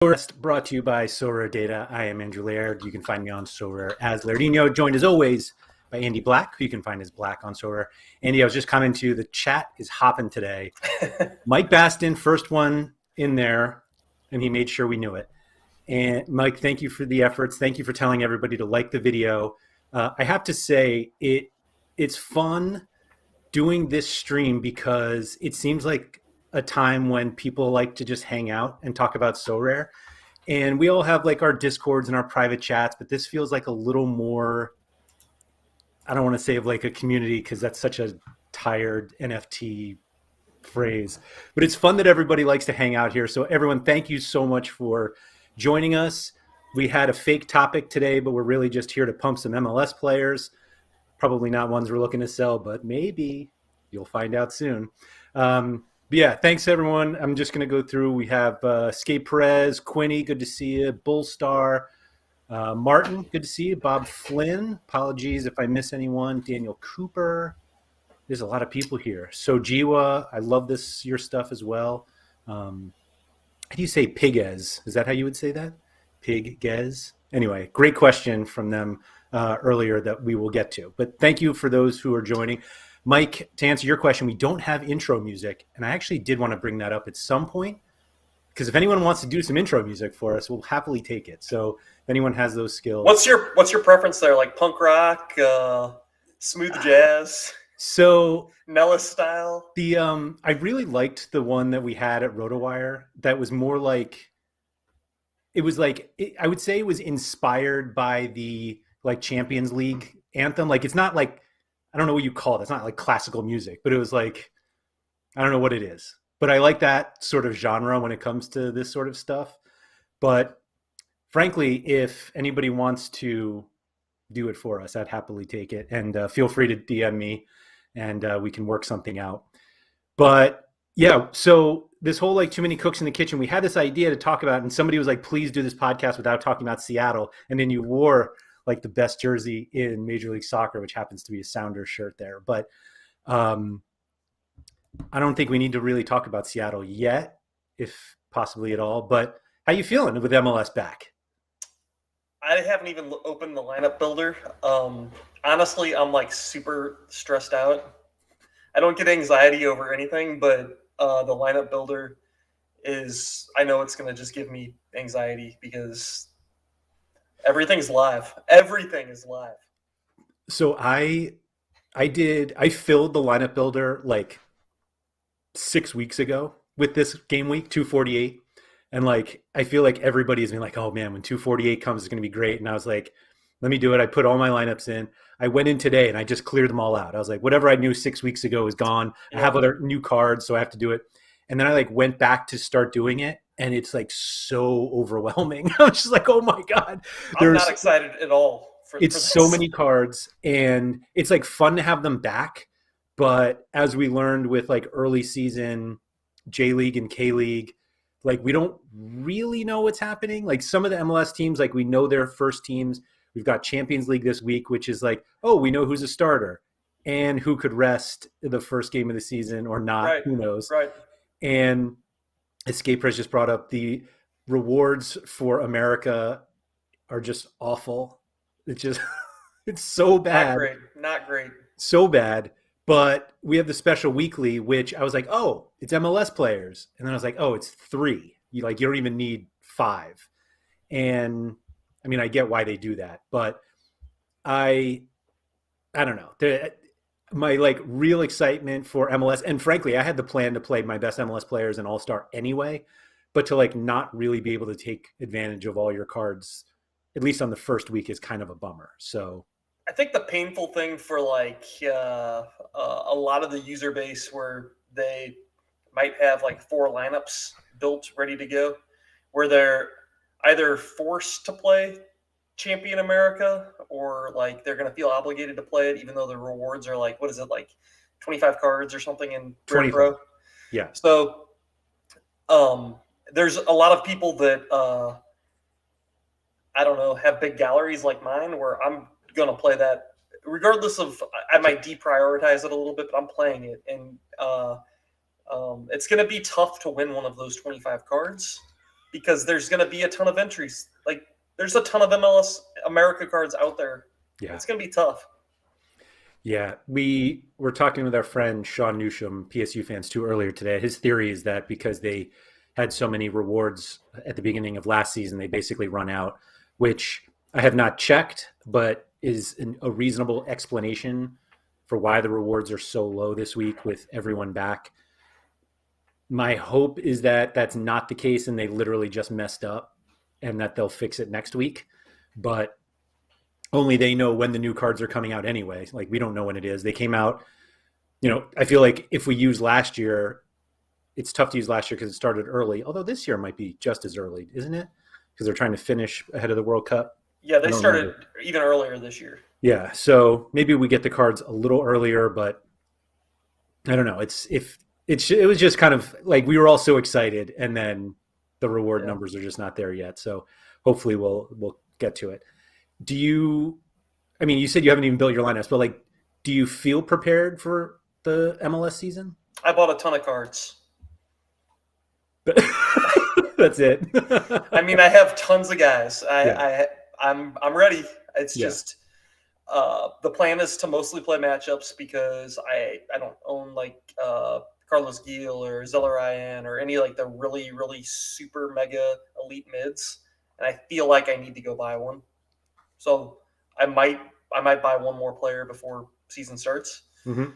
Brought to you by Sorare Data. I am Andrew Laird. You can find me on Sorare as Lairdinho, joined as always by Andy Black, who you can find as Black on Sorare. Andy, I was just commenting to you, the chat is hopping today. Mike Baston, first one in there, and he made sure we knew it. And Mike, thank you for the efforts. Thank you for telling everybody to like the video. I have to say, it's fun doing this stream because it seems like a time when people like to just hang out and talk about Sorare. And we all have like our Discords and our private chats, but this feels like a little more, I don't want to say of like a community because that's such a tired NFT phrase, but it's fun that everybody likes to hang out here. So everyone, thank you so much for joining us. We had a fake topic today, but we're really just here to pump some MLS players. Probably not ones we're looking to sell, but maybe you'll find out soon. But yeah, thanks everyone. I'm just going to go through. We have Skate Perez, Quinny, good to see you. Bullstar, Martin, good to see you. Bob Flynn, apologies if I miss anyone. Daniel Cooper. There's a lot of people here. Sojiwa, I love your stuff as well. How do you say Piguez? Is that how you would say that? Piguez? Anyway, great question from them earlier that we will get to. But thank you for those who are joining. Mike, to answer your question, we don't have intro music, and I actually did want to bring that up at some point, because if anyone wants to do some intro music for us, we'll happily take it. So if anyone has those skills. What's your preference there? Like punk rock, smooth jazz? So Nellis style? I really liked the one that we had at RotoWire that was more like, I would say it was inspired by the like Champions League anthem. Like it's not like, I don't know what you call it. It's not like classical music, but it was like, I don't know what it is. But I like that sort of genre when it comes to this sort of stuff. But frankly, if anybody wants to do it for us, I'd happily take it. And feel free to DM me and we can work something out. But yeah, so this whole like too many cooks in the kitchen, we had this idea to talk about, and somebody was like, please do this podcast without talking about Seattle. And then you wore like the best jersey in Major League Soccer, which happens to be a Sounders shirt there. But I don't think we need to really talk about Seattle yet, if possibly at all. But how you feeling with MLS back? I haven't even opened the lineup builder. Honestly, I'm like super stressed out. I don't get anxiety over anything, but the lineup builder I know it's going to just give me anxiety because everything's live. Everything is live. So I filled the lineup builder like 6 weeks ago with this game week, 248. And like, I feel like everybody's been like, oh man, when 248 comes, it's going to be great. And I was like, let me do it. I put all my lineups in. I went in today and I just cleared them all out. I was like, whatever I knew 6 weeks ago is gone. Yeah. I have other new cards, so I have to do it. And then I like went back to start doing it. And it's like so overwhelming. I was just like, oh my God. I'm not excited at all. It's so many cards and it's like fun to have them back. But as we learned with like early season J League and K League, like we don't really know what's happening. Like some of the MLS teams, like we know their first teams. We've got Champions League this week, which is like, oh, we know who's a starter and who could rest the first game of the season or not. Right. Who knows? Right. And Escape Press just brought up the rewards for America are just awful. It's just, it's so bad. Not great. So bad. But we have the special weekly, which I was like, oh, it's MLS players. And then I was like, oh, it's 3. You don't even need 5. And I mean, I get why they do that, but I don't know. My like real excitement for MLS, and frankly, I had the plan to play my best MLS players in All-Star anyway, but to like not really be able to take advantage of all your cards, at least on the first week, is kind of a bummer. So I think the painful thing for like a lot of the user base where they might have like 4 lineups built ready to go, where they're either forced to play Champion America or like they're going to feel obligated to play it, even though the rewards are like, what is it, like 25 cards or something in Rare Pro? Yeah. So there's a lot of people that, I don't know, have big galleries like mine where I'm going to play that regardless of, I might deprioritize it a little bit, but I'm playing it. And it's going to be tough to win one of those 25 cards. because there's going to be a ton of entries. Like, there's a ton of MLS America cards out there. Yeah. It's going to be tough. Yeah, we were talking with our friend Sean Newsham, PSU fans too, earlier today. His theory is that because they had so many rewards at the beginning of last season, they basically run out, which I have not checked, but is a reasonable explanation for why the rewards are so low this week with everyone back. My hope is that that's not the case and they literally just messed up and that they'll fix it next week. But only they know when the new cards are coming out anyway. Like, we don't know when it is. They came out, I feel like if we use last year, it's tough to use last year because it started early, although this year might be just as early, isn't it? Because they're trying to finish ahead of the World Cup. Yeah, they started even earlier this year. Yeah, so maybe we get the cards a little earlier, but I don't know. It was just kind of like we were all so excited, and then the reward numbers are just not there yet. So hopefully we'll get to it. You said you haven't even built your lineups, but like, do you feel prepared for the MLS season? I bought a ton of cards. That's it. I mean, I have tons of guys. I'm ready. It's just the plan is to mostly play matchups because I don't own like Carlos Gil or Zelarayan or any like the really, really super mega elite mids, and I feel like I need to go buy one. So I might buy one more player before season starts. Mm-hmm.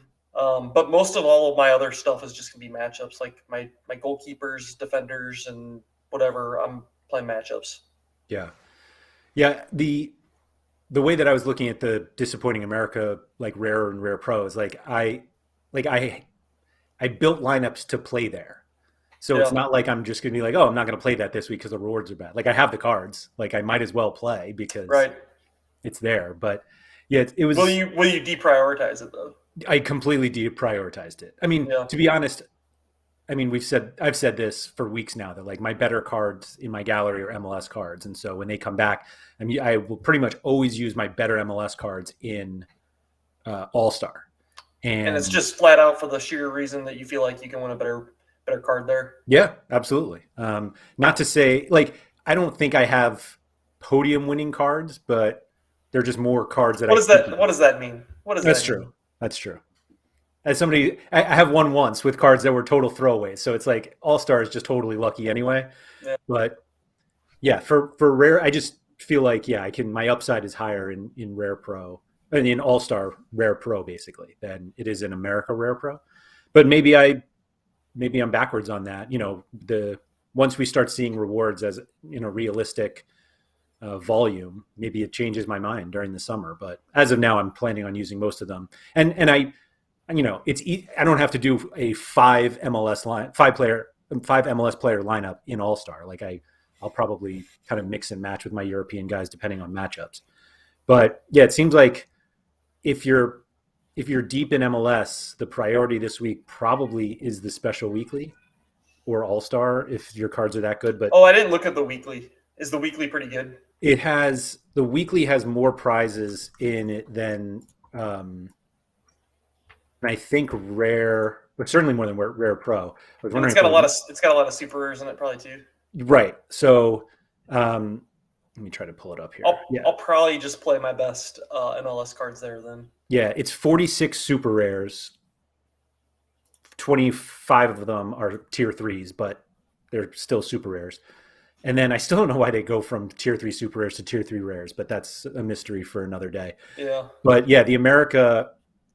But most of all of my other stuff is just gonna be matchups, like my goalkeepers, defenders, and whatever. I'm playing matchups. Yeah. The way that I was looking at the disappointing America, like rare and rare pro, is like I built lineups to play there. So it's not like I'm just going to be like, oh, I'm not going to play that this week because the rewards are bad. Like, I have the cards. Like, I might as well play because it's there. But yeah, it was. Will you deprioritize it though? I completely deprioritized it. I mean, to be honest, I've said this for weeks now that like my better cards in my gallery are MLS cards, and so when they come back, I will pretty much always use my better MLS cards in All Star. And it's just flat out for the sheer reason that you feel like you can win a better card there. Yeah, absolutely. Not to say like I don't think I have podium winning cards, but they're just more cards that What does that mean? That's true. That's true. As somebody, I have won once with cards that were total throwaways. So it's like All Star is just totally lucky anyway. Yeah. But yeah, for rare, I just feel like my upside is higher in rare pro and in All Star rare pro basically than it is in America rare pro. But maybe I'm backwards on that. Once we start seeing rewards as realistic volume, maybe it changes my mind during the summer. But as of now, I'm planning on using most of them. And I don't have to do a five MLS player lineup in All Star. Like I'll probably kind of mix and match with my European guys depending on matchups. But yeah, it seems like if you're deep in MLS, the priority this week probably is the special weekly or All Star if your cards are that good. But I didn't look at the weekly. Is the weekly pretty good? The weekly has more prizes in it than I think rare, but certainly more than rare pro. It's got a lot of super rares in it probably too. Right. So let me try to pull it up here. I'll probably just play my best MLS cards there then. Yeah, it's 46 super rares. 25 of them are tier 3s, but they're still super rares. And then I still don't know why they go from tier 3 super rares to tier 3 rares, but that's a mystery for another day. Yeah. But yeah, the America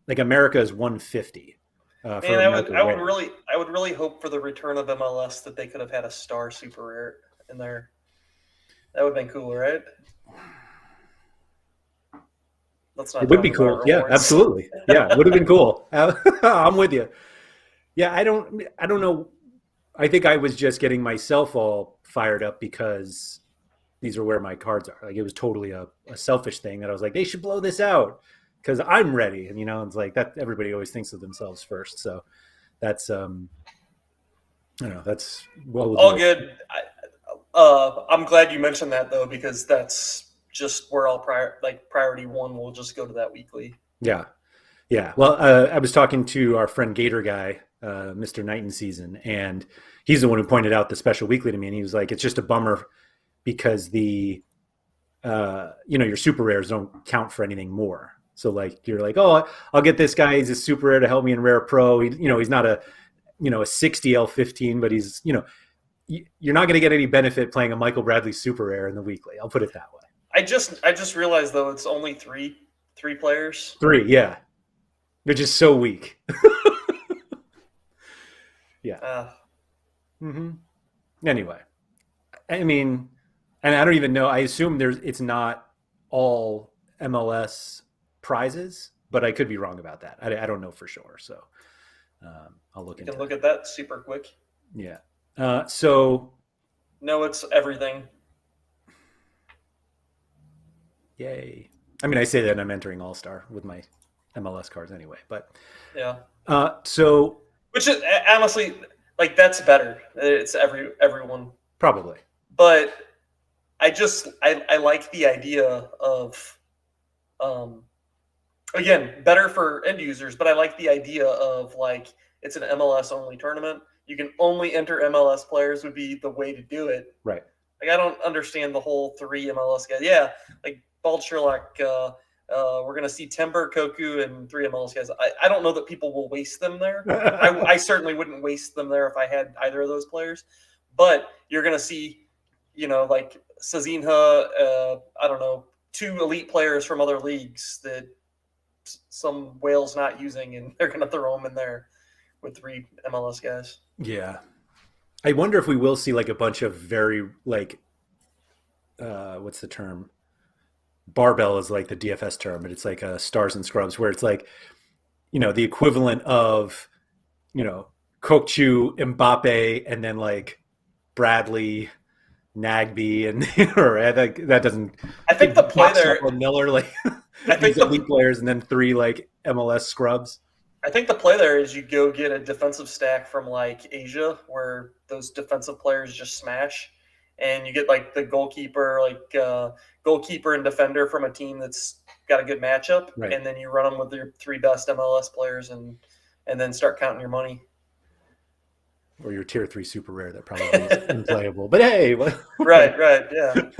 is 150. Man, I would really hope for the return of MLS that they could have had a star super rare in there. That would have been cool, right? It would be cool. Yeah, absolutely. Yeah, it would have been cool. I'm with you. Yeah, I don't know. I think I was just getting myself all fired up because these are where my cards are. Like it was totally a selfish thing that I was like, they should blow this out because I'm ready. And it's like that. Everybody always thinks of themselves first. So that's that's all good. I'm glad you mentioned that though because that's just where I'll priority one will just go to that weekly. Yeah. Well, I was talking to our friend Gator Guy Mr. Knighton season, and he's the one who pointed out the special weekly to me, and he was like, "It's just a bummer because your super rares don't count for anything more. So like you're like, oh, I'll get this guy. He's a super rare to help me in Rare Pro. He's not a 60 L15, but you're not going to get any benefit playing a Michael Bradley super rare in the weekly. I'll put it that way. I just realized though it's only three players. 3, yeah, which is so weak. Yeah. Anyway, I mean, and I don't even know. I assume it's not all MLS prizes, but I could be wrong about that. I don't know for sure. So I'll look into it. Look at that super quick. Yeah. So. No, it's everything. Yay. I mean, I say that I'm entering All-Star with my MLS cards anyway, but. Yeah. So. Which is honestly, like, that's better. It's everyone. Probably. But I like the idea of, again, better for end users, but I like the idea of, like, it's an MLS only tournament. You can only enter MLS players would be the way to do it. Right. Like, I don't understand the whole 3 MLS guys. Yeah, like Bald Sherlock, we're going to see Timber, Koku, and 3 MLS guys. I don't know that people will waste them there. I certainly wouldn't waste them there if I had either of those players. But you're going to see, like Sazinha, I don't know, 2 elite players from other leagues that some whale's not using, and they're going to throw them in there with 3 MLS guys. Yeah. I wonder if we will see like a bunch of very like, what's the term? Barbell is like the DFS term, but it's like stars and scrubs, where it's like, the equivalent of, Kokchu, Mbappe, and then like Bradley, Nagby, and that doesn't. I think the play there, Miller, like I think these elite players, and then 3 like MLS scrubs. I think the play there is you go get a defensive stack from like Asia, where those defensive players just smash, and you get like the goalkeeper, goalkeeper and defender from a team that's got a good matchup, right. And then you run them with your 3 best MLS players, and then start counting your money. Or your tier 3 super rare that probably is unplayable. But hey, right, yeah.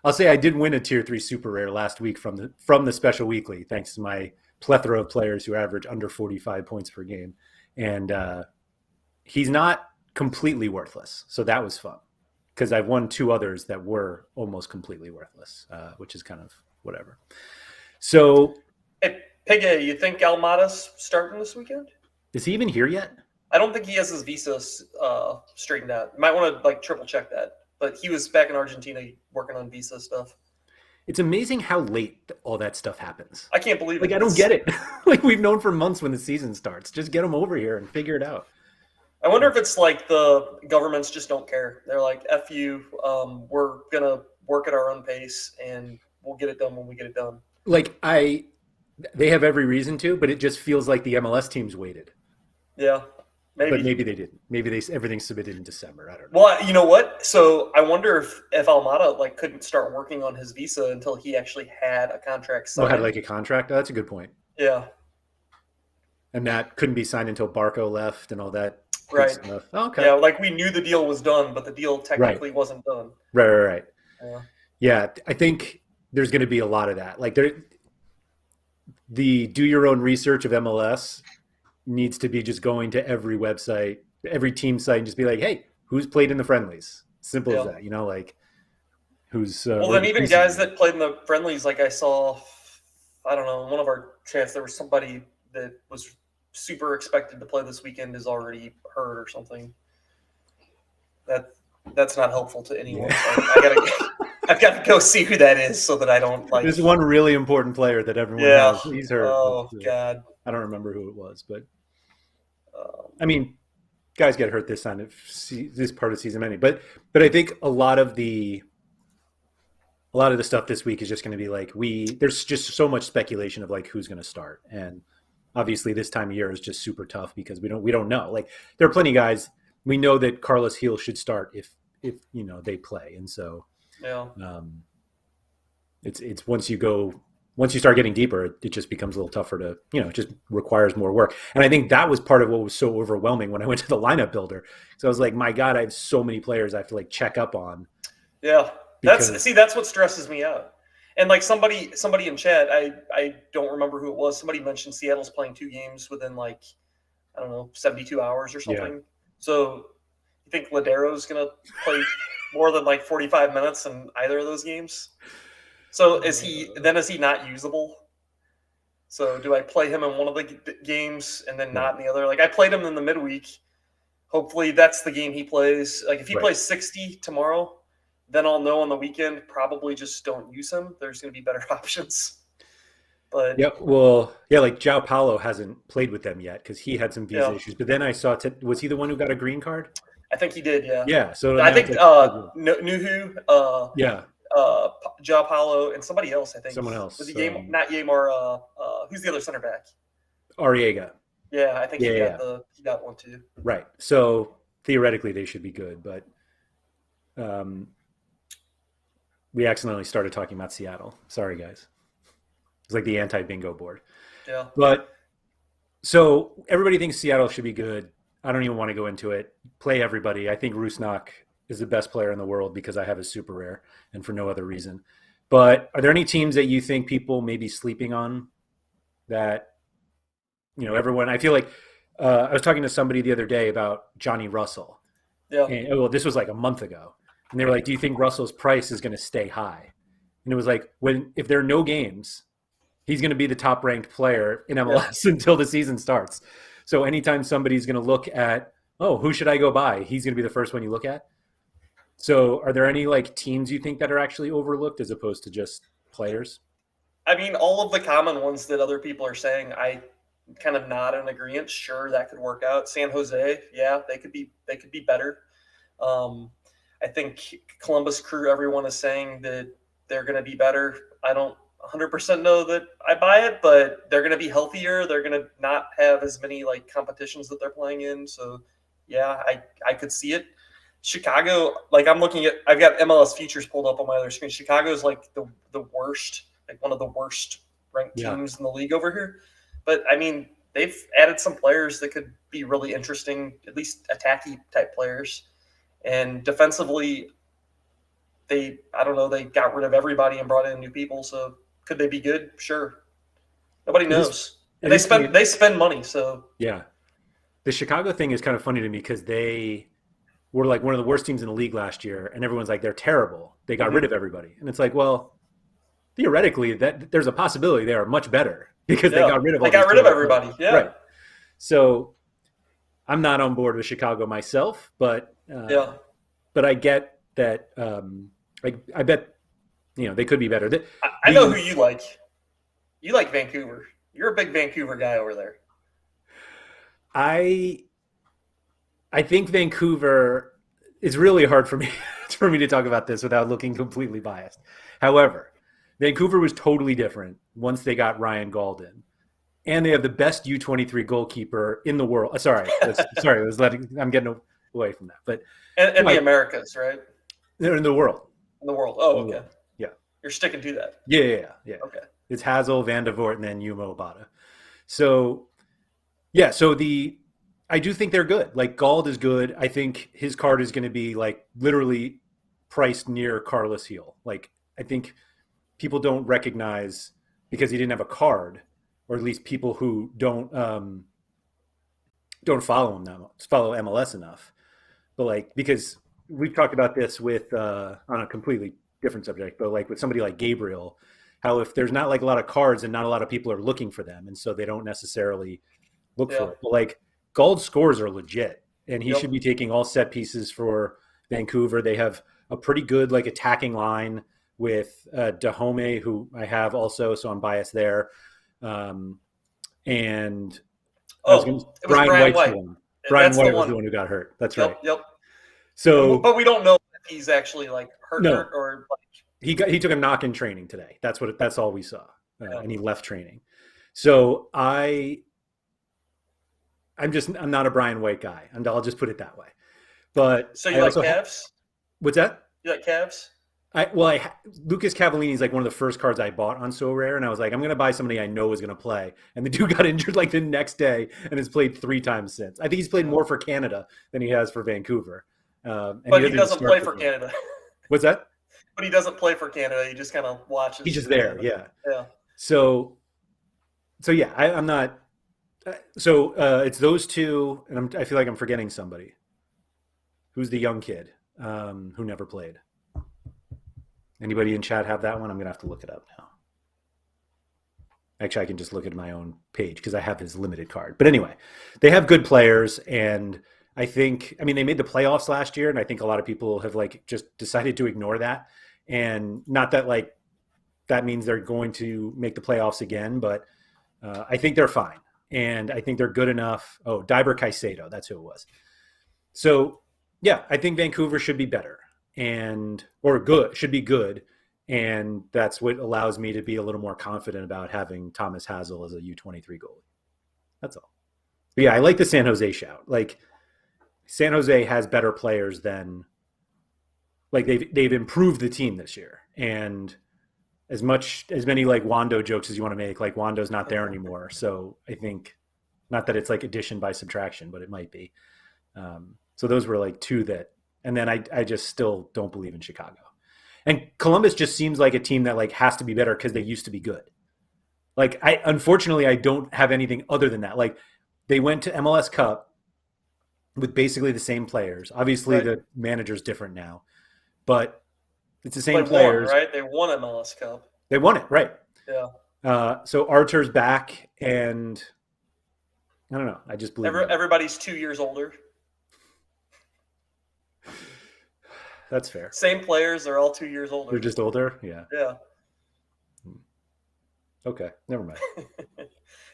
I'll say I did win a tier 3 super rare last week from the special weekly, thanks to my plethora of players who average under 45 points per game, and he's not completely worthless, so that was fun because I've won 2 others that were almost completely worthless, which is kind of whatever. So, hey, Piggy, you think Almada's starting this weekend? Is he even here yet? I don't think he has his visa straightened out. You might want to triple check that. But he was back in Argentina working on visa stuff. It's amazing how late all that stuff happens. I can't believe it. I don't get it. Like, we've known for months when the season starts. Just get them over here and figure it out. I wonder if it's like the governments just don't care. They're like, F you, we're going to work at our own pace, and we'll get it done when we get it done. Like, they have every reason to, but it just feels like the MLS teams waited. Yeah. Maybe. But maybe they didn't. Maybe everything's submitted in December. I don't know. Well, you know what? So I wonder if Almada couldn't start working on his visa until he actually had a contract signed. Oh, had like a contract? Oh, that's a good point. Yeah. And that couldn't be signed until Barco left and all that. Right. Stuff. Oh, okay. Yeah, like we knew the deal was done, but the deal technically wasn't done. Right. Yeah. I think there's going to be a lot of that. Like the do your own research of MLS needs to be just going to every website, every team site, and just be like, hey, who's played in the friendlies? Simple as that, like who's. Well, then even guys that played in the friendlies, like I saw, I don't know, in one of our chats, there was somebody that was super expected to play this weekend is already hurt or something. That's not helpful to anyone. Yeah. So I've got to go see who that is so that I don't like. There's one really important player that everyone has. He's hurt. Oh God. I don't remember who it was, but I mean, guys get hurt this part of the season, anyway. But I think a lot of the stuff this week is just going to be like there's just so much speculation of like who's going to start, and obviously this time of year is just super tough because we don't know. Like there are plenty of guys we know that Carlos Gil should start if they play, and so yeah, it's once you once you start getting deeper, it just becomes a little tougher to, it just requires more work. And I think that was part of what was so overwhelming when I went to the lineup builder. So I was like, my God, I have so many players I have to like check up on. Yeah. That's what stresses me out. And like somebody in chat, I don't remember who it was. Somebody mentioned Seattle's playing 2 games within like, I don't know, 72 hours or something. Yeah. So you think Lairdinho's going to play more than like 45 minutes in either of those games? So is he not usable? So do I play him in one of the games and then not in the other? Like I played him in the midweek. Hopefully that's the game he plays. Like if he plays 60 tomorrow, then I'll know on the weekend, probably just don't use him. There's going to be better options. But like João Paulo hasn't played with them yet because he had some visa issues. But then I saw, was he the one who got a green card? I think he did, yeah. Yeah, so I think Nuhu, João Paulo, and somebody else, I think. Someone else. Was he not Yamar, who's the other center back? Arriaga. Yeah, I think he got one too. Right. So theoretically they should be good, but we accidentally started talking about Seattle. Sorry, guys. It's like the anti-bingo board. Yeah. But so everybody thinks Seattle should be good. I don't even want to go into it. Play everybody. I think Rusnak is the best player in the world because I have a super rare and for no other reason. But are there any teams that you think people may be sleeping on that, everyone, I feel like I was talking to somebody the other day about Johnny Russell. Yeah. And, this was like a month ago. And they were like, do you think Russell's price is going to stay high? And it was like, if there are no games, he's going to be the top ranked player in MLS until the season starts. So anytime somebody's going to look at, who should I go buy? He's going to be the first one you look at. So are there any like teams you think that are actually overlooked as opposed to just players? I mean, all of the common ones that other people are saying, I kind of nod in agreement. Sure, that could work out. San Jose, yeah, they could be better. I think Columbus Crew, everyone is saying that they're going to be better. I don't 100% know that I buy it, but they're going to be healthier. They're going to not have as many like competitions that they're playing in. So yeah, I could see it. Chicago, like I've got MLS futures pulled up on my other screen. Chicago is like the worst, like one of the worst ranked teams in the league over here. But I mean, they've added some players that could be really interesting, at least attacky type players. And defensively, they got rid of everybody and brought in new people. So could they be good? Sure. Nobody knows. And they spend money. So yeah, the Chicago thing is kind of funny to me because they were like one of the worst teams in the league last year, and everyone's like, they're terrible. They got rid of everybody, and it's like, well, theoretically, that there's a possibility they are much better because they got rid of everybody. Yeah. Right. So I'm not on board with Chicago myself, but but I get that. I bet they could be better. I know who you like. You like Vancouver. You're a big Vancouver guy over there. I think Vancouver is really hard for me to talk about this without looking completely biased. However, Vancouver was totally different once they got Ryan Gaulden, and they have the best U23 goalkeeper in the world. I'm getting away from that, but and the Americas, right? They're in the world. In the world. Oh, okay. Yeah, you're sticking to that. Yeah. Okay. It's Hazel, Van de Voort, and then Yuma Obata. So, yeah. So I do think they're good. Like Gauld is good. I think his card is going to be like literally priced near Carlos Heel. Like I think people don't recognize because he didn't have a card, or at least people who don't follow him follow MLS enough. But like because we've talked about this with on a completely different subject, but like with somebody like Gabriel, how if there's not like a lot of cards and not a lot of people are looking for them, and so they don't necessarily look for it. But like Gauld's scores are legit, and he should be taking all set pieces for Vancouver. They have a pretty good like attacking line with Dahome, who I have also, so I'm biased there. And Brian White's White. the one. Brian White was the one who got hurt. That's right. Yep. So, but we don't know if he's actually like hurt or like he took a knock in training today. That's all we saw, and he left training. So I'm not a Brian White guy, and I'll just put it that way. But so you like Cavs? What's that? You like Cavs? Lucas Cavallini is like one of the first cards I bought on Sorare, and I was like, I'm gonna buy somebody I know is gonna play, and the dude got injured like the next day and has played 3 times since. I think he's played more for Canada than he has for Vancouver, and But he doesn't doesn't start play for for them. Canada. What's that? But he doesn't play for Canada. He just kind of He's watches just for there, Canada. yeah. Yeah. So yeah, I'm not. It's those two, and I feel like I'm forgetting somebody. Who's the young kid who never played? Anybody in chat have that one? I'm gonna have to look it up now. Actually, I can just look at my own page because I have his limited card. But anyway, they have good players, and I mean, they made the playoffs last year, and I think a lot of people have like just decided to ignore that. And not that like that means they're going to make the playoffs again, but I think they're fine, and I think they're good enough. Oh, Diber Caicedo, that's who it was. So yeah, I think Vancouver should be better or good, should be good. And that's what allows me to be a little more confident about having Thomas Hazel as a U23 goalie. That's all. But yeah, I like the San Jose shout. Like San Jose has better players than like they've improved the team this year. And as many like Wando jokes as you want to make, like Wando's not there anymore. So I think not that it's like addition by subtraction, but it might be. So those were like two that, and then I just still don't believe in Chicago. And Columbus just seems like a team that like has to be better because they used to be good. Like unfortunately I don't have anything other than that. Like they went to MLS Cup with basically the same players. Obviously Right. the manager's different now, but it's the same They won, players. right? They won MLS Cup. They won it, right? Yeah. So Archer's back, and I don't know. I just believe Everybody's 2 years older. That's fair. Same players. They're all 2 years older. They're just older. Yeah. Yeah. Okay. Never mind.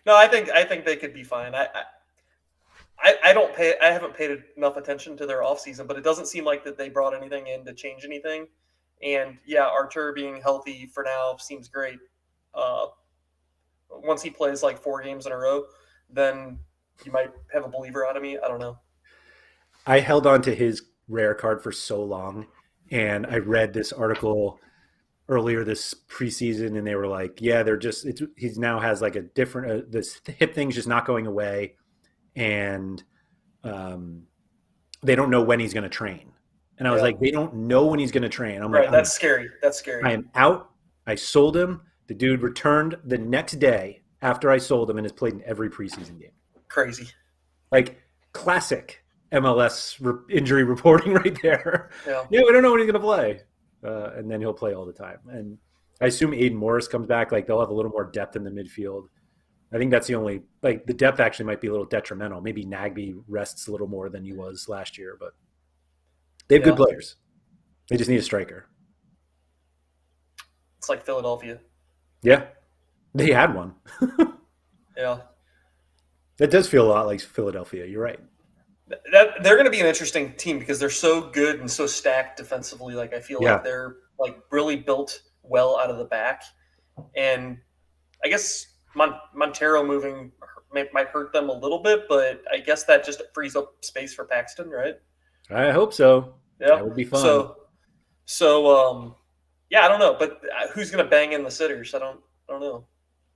No, I think they could be fine. I don't pay. I haven't paid enough attention to their offseason, but it doesn't seem like that they brought anything in to change anything. And yeah, Archer being healthy for now seems great. Once he plays like 4 games in a row, then you might have a believer out of me. I don't know. I held on to his rare card for so long, and I read this article earlier this preseason, and they were like, "Yeah, he's now has like a different this hip thing's just not going away, and they don't know when he's going to train." And I was like, "They don't know when he's going to train." I'm right. like, That's scary. That's scary. I am out. I sold him. The dude returned the next day after I sold him and has played in every preseason game. Crazy. Like classic MLS injury reporting right there. Yeah. Yeah, we don't know when he's going to play. And then he'll play all the time. And I assume Aiden Morris comes back. Like they'll have a little more depth in the midfield. I think that's the only, like the depth actually might be a little detrimental. Maybe Nagby rests a little more than he was last year, but they have good players. They just need a striker. It's like Philadelphia. Yeah, they had one. Yeah. That does feel a lot like Philadelphia. You're right. They're going to be an interesting team because they're so good and so stacked defensively. Like I feel like they're like really built well out of the back, and I guess Montero moving might hurt them a little bit, but I guess that just frees up space for Paxton, right? I hope so. Yeah, that would be fun. Yeah, I don't know, but who's going to bang in the sitters? I don't know.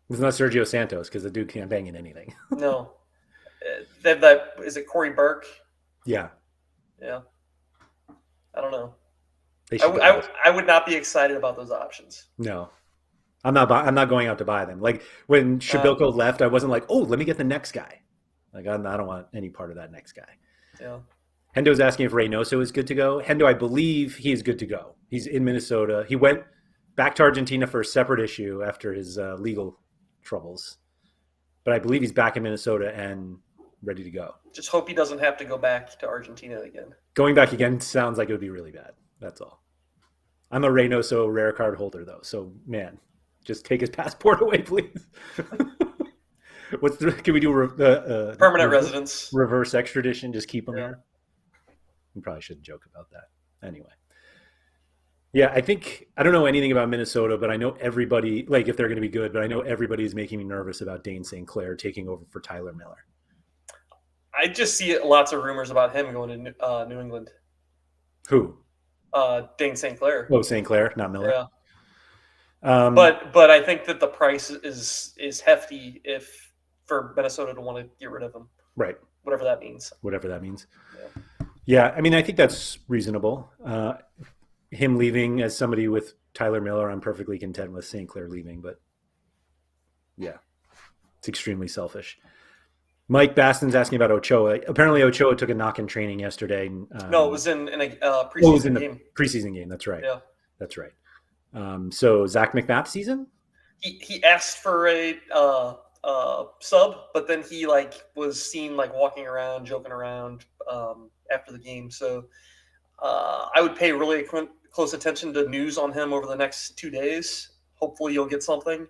It's not Sergio Santos because the dude can't bang in anything. No. That is it. Corey Burke. Yeah. Yeah. I don't know. I would not be excited about those options. No, I'm not going out to buy them. Like when Shabilko left, I wasn't like, oh, let me get the next guy. Like I don't want any part of that next guy. Yeah. Hendo's asking if Reynoso is good to go. Hendo, I believe he is good to go. He's in Minnesota. He went back to Argentina for a separate issue after his legal troubles, but I believe he's back in Minnesota and ready to go. Just hope he doesn't have to go back to Argentina again. Going back again sounds like it would be really bad. That's all. I'm a Reynoso rare card holder, though. So, man, just take his passport away, please. Can we do permanent residence? Reverse extradition? Just keep him here? We probably shouldn't joke about that. Anyway. Yeah, I don't know anything about Minnesota, but I know everybody, like if they're going to be good, but I know everybody is making me nervous about Dane St. Clair taking over for Tyler Miller. I just see lots of rumors about him going to New England. Who? Dane St. Clair. Oh, St. Clair, not Miller. Yeah. Um, But I think that the price is hefty if for Minnesota to want to get rid of him, right. whatever that means. Whatever that means. Yeah. Yeah, I mean, I think that's reasonable. Him leaving as somebody with Tyler Miller, I'm perfectly content with St. Clair leaving, but yeah, it's extremely selfish. Mike Baston's asking about Ochoa. Apparently, Ochoa took a knock in training yesterday. No, it was in a it preseason was in the game. preseason game. That's right. Yeah. That's right. So Zach McMath season? He asked for a sub, but then he was seen walking around, joking around after the game. So I would pay really close attention to news on him over the next 2 days. Hopefully, you'll get something.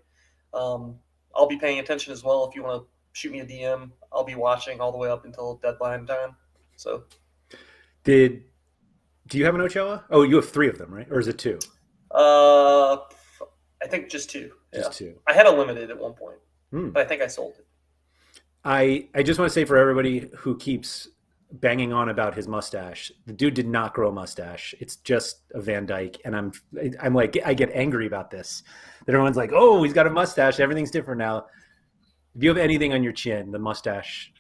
I'll be paying attention as well. If you want to shoot me a DM, I'll be watching all the way up until deadline time. So, do you have an Ochoa? Oh, you have 3 of them, right? Or is it 2? I think just 2. Just 2. I had a limited at one point, but I think I sold it. I just want to say for everybody who keeps banging on about his mustache, the dude did not grow a mustache. It's just a Van Dyke, and I'm like, I get angry about this. That everyone's like, oh, he's got a mustache. Everything's different now. If you have anything on your chin, the mustache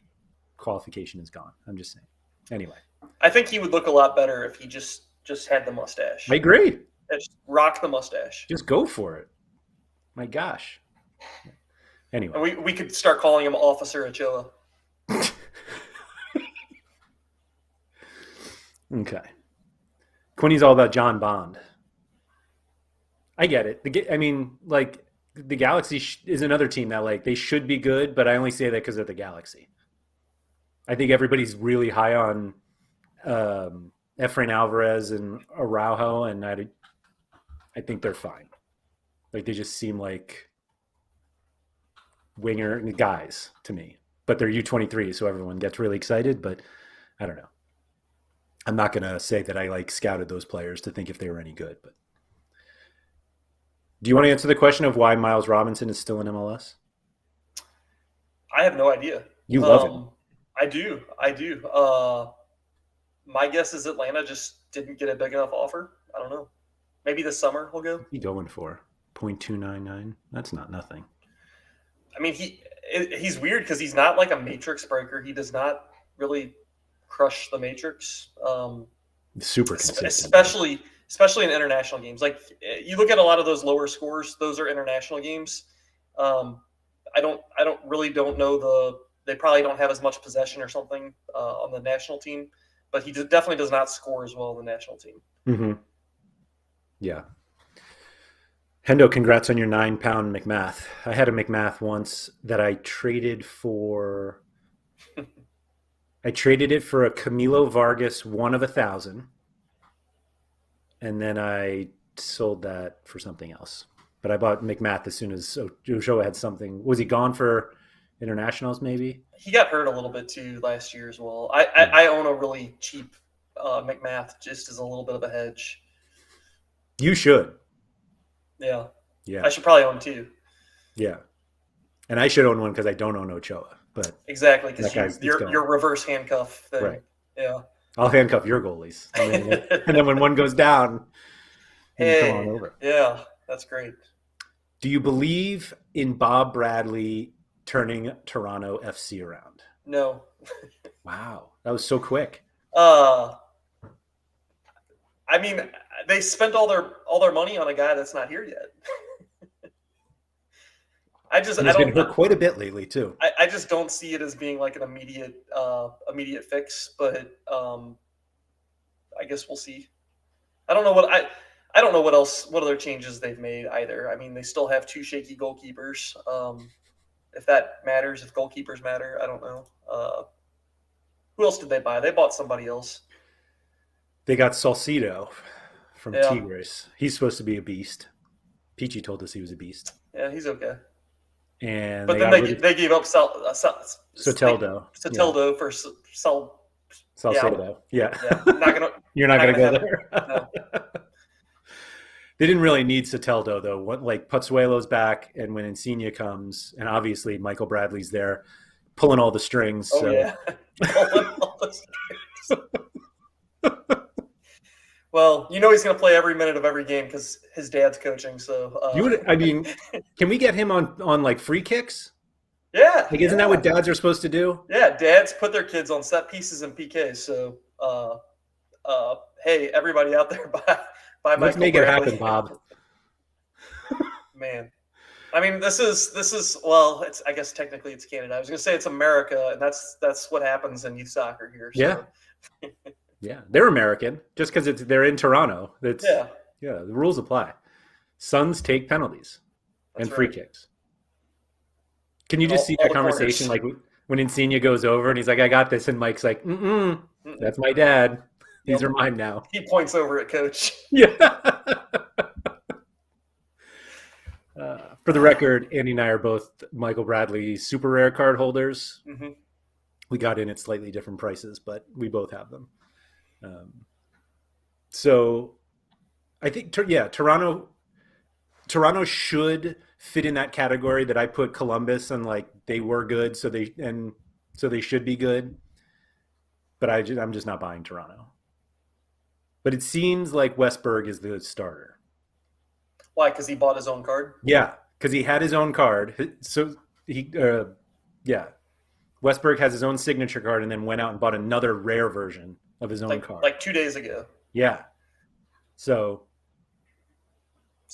qualification is gone. I'm just saying. Anyway, I think he would look a lot better if he just had the mustache. I agree. Just rock the mustache. Just go for it. My gosh. Anyway, and we could start calling him Officer Ochoa. Okay. Quinny's all about John Bond. I get it. The Galaxy is another team that they should be good, but I only say that because of the Galaxy. I think everybody's really high on Efrain Alvarez and Araujo, and I think they're fine. They just seem like winger guys to me, but they're U23, so everyone gets really excited. But I don't know. I'm not going to say that I scouted those players to think if they were any good. But do you want to answer the question of why Miles Robinson is still in MLS? I have no idea. You love him. I do. My guess is Atlanta just didn't get a big enough offer. I don't know. Maybe this summer he'll go. What's he going for? 0.299? That's not nothing. I mean, he's weird because he's not like a matrix breaker. He does not really crush the matrix. Super consistent. Especially in international games. Like you look at a lot of those lower scores; those are international games. I don't know they probably don't have as much possession or something on the national team, but he definitely does not score as well on the national team. Mm-hmm. Yeah. Hendo, congrats on your 9-pound McMath. I had a McMath once that I traded for. I traded it for a Camilo Vargas 1 of 1,000, and then I sold that for something else. But I bought McMath as soon as Ochoa had something. Was he gone for internationals? Maybe he got hurt a little bit too last year as well. I own a really cheap McMath just as a little bit of a hedge. You should. Yeah. Yeah. I should probably own 2. Yeah. And I should own one because I don't own Ochoa. But exactly, because your reverse handcuff thing. Right. Yeah. I'll handcuff your goalies. And then when one goes down, hey, come on over. Yeah, that's great. Do you believe in Bob Bradley turning Toronto FC around? No. Wow. That was so quick. I mean, they spent all their money on a guy that's not here yet. He's been hurt quite a bit lately too. I just don't see it as being like an immediate fix, but I guess we'll see. I don't know what other changes they've made either. I mean, they still have 2 shaky goalkeepers. If that matters, if goalkeepers matter, I don't know. Who else did they buy? They bought somebody else. They got Salcido from Tigres. He's supposed to be a beast. Peachy told us he was a beast. Yeah, he's okay. But then they gave up Soteldo. Soteldo for Salcedo. Yeah. You're not gonna go there. No. They didn't really need Soteldo though. Pozzuelo's back, and when Insigne comes, and obviously Michael Bradley's there, pulling all the strings. Oh yeah, pulling all the strings. Well, you know he's going to play every minute of every game because his dad's coaching. So You would, I mean, can we get him on like free kicks? yeah, Like, isn't that what dads are supposed to do? yeah. Dads put their kids on set pieces and PKs. So hey, everybody out there, buy Let's Michael make it Bradley. happen, Bob. Man, I mean, this is well, it's I guess technically it's Canada. I was going to say it's America, and that's what happens in youth soccer here. So. Yeah. Yeah, they're American. Just because they're in Toronto, Yeah. The rules apply. Suns take penalties and free kicks. Can you just see that conversation like when Insigne goes over and he's like, "I got this," and Mike's like, "That's my dad. These are mine now." He points over at coach. Yeah. For the record, Andy and I are both Michael Bradley super rare card holders. Mm-hmm. We got in at slightly different prices, but we both have them. So I think, Toronto should fit in that category that I put Columbus and like they were good, so they should be good. But I'm just not buying Toronto. But it seems like Westberg is the starter. Why? Because he bought his own card? Yeah, because he had his own card. So Westberg has his own signature card and then went out and bought another rare version of his own card. Like 2 days ago. Yeah. So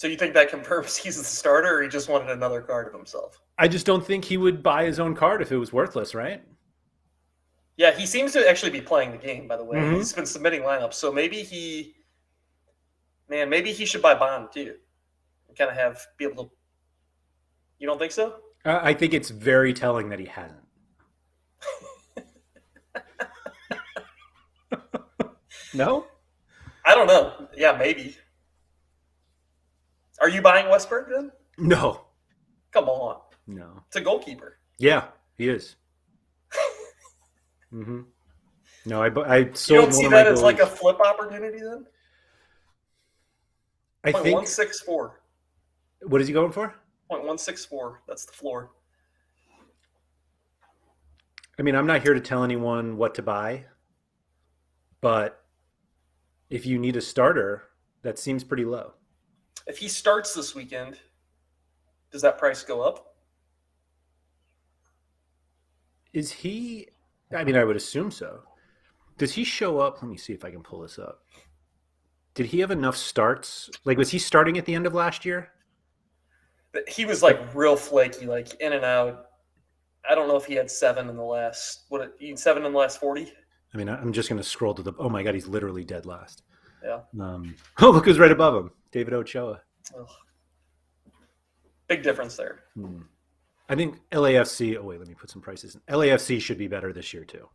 you think that confirms he's the starter, or he just wanted another card of himself? I just don't think he would buy his own card if it was worthless, right? Yeah, he seems to actually be playing the game, by the way. Mm-hmm. He's been submitting lineups. So maybe he should buy Bond too. And kind of be able to. You don't think so? I think it's very telling that he hasn't. No? I don't know. Yeah, maybe. Are you buying Westberg then? No. Come on. No. It's a goalkeeper. Yeah, he is. Mm-hmm. No, I sold. You don't see that as like a flip opportunity then? I think 164. What is he going for? 0.164. That's the floor. I mean, I'm not here to tell anyone what to buy, but if you need a starter, that seems pretty low. If he starts this weekend, does that price go up? Is he? I mean, I would assume so. Does he show up? Let me see if I can pull this up. Did he have enough starts? Like, was he starting at the end of last year? He was like real flaky, like in and out. I don't know if he had 7 in the last. 7 in the last 40? I mean, I'm just going to scroll to the. Oh my God, he's literally dead last. Yeah. Oh, look who's right above him, David Ochoa. Ugh. Big difference there. I think LAFC. Oh wait, let me put some prices in. LAFC should be better this year too.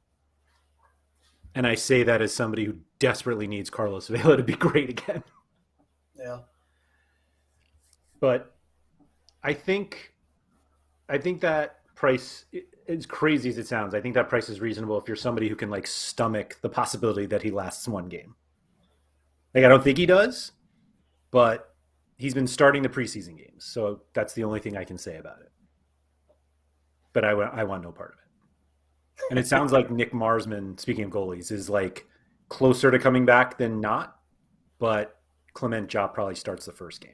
And I say that as somebody who desperately needs Carlos Vela to be great again. Yeah. But I think that price, as crazy as it sounds, I think that price is reasonable if you're somebody who can like stomach the possibility that he lasts one game. Like, I don't think he does, but he's been starting the preseason games, so that's the only thing I can say about it. But I want no part of it. And it sounds like Nick Marsman, speaking of goalies, is like closer to coming back than not, but Clement Job probably starts the first game.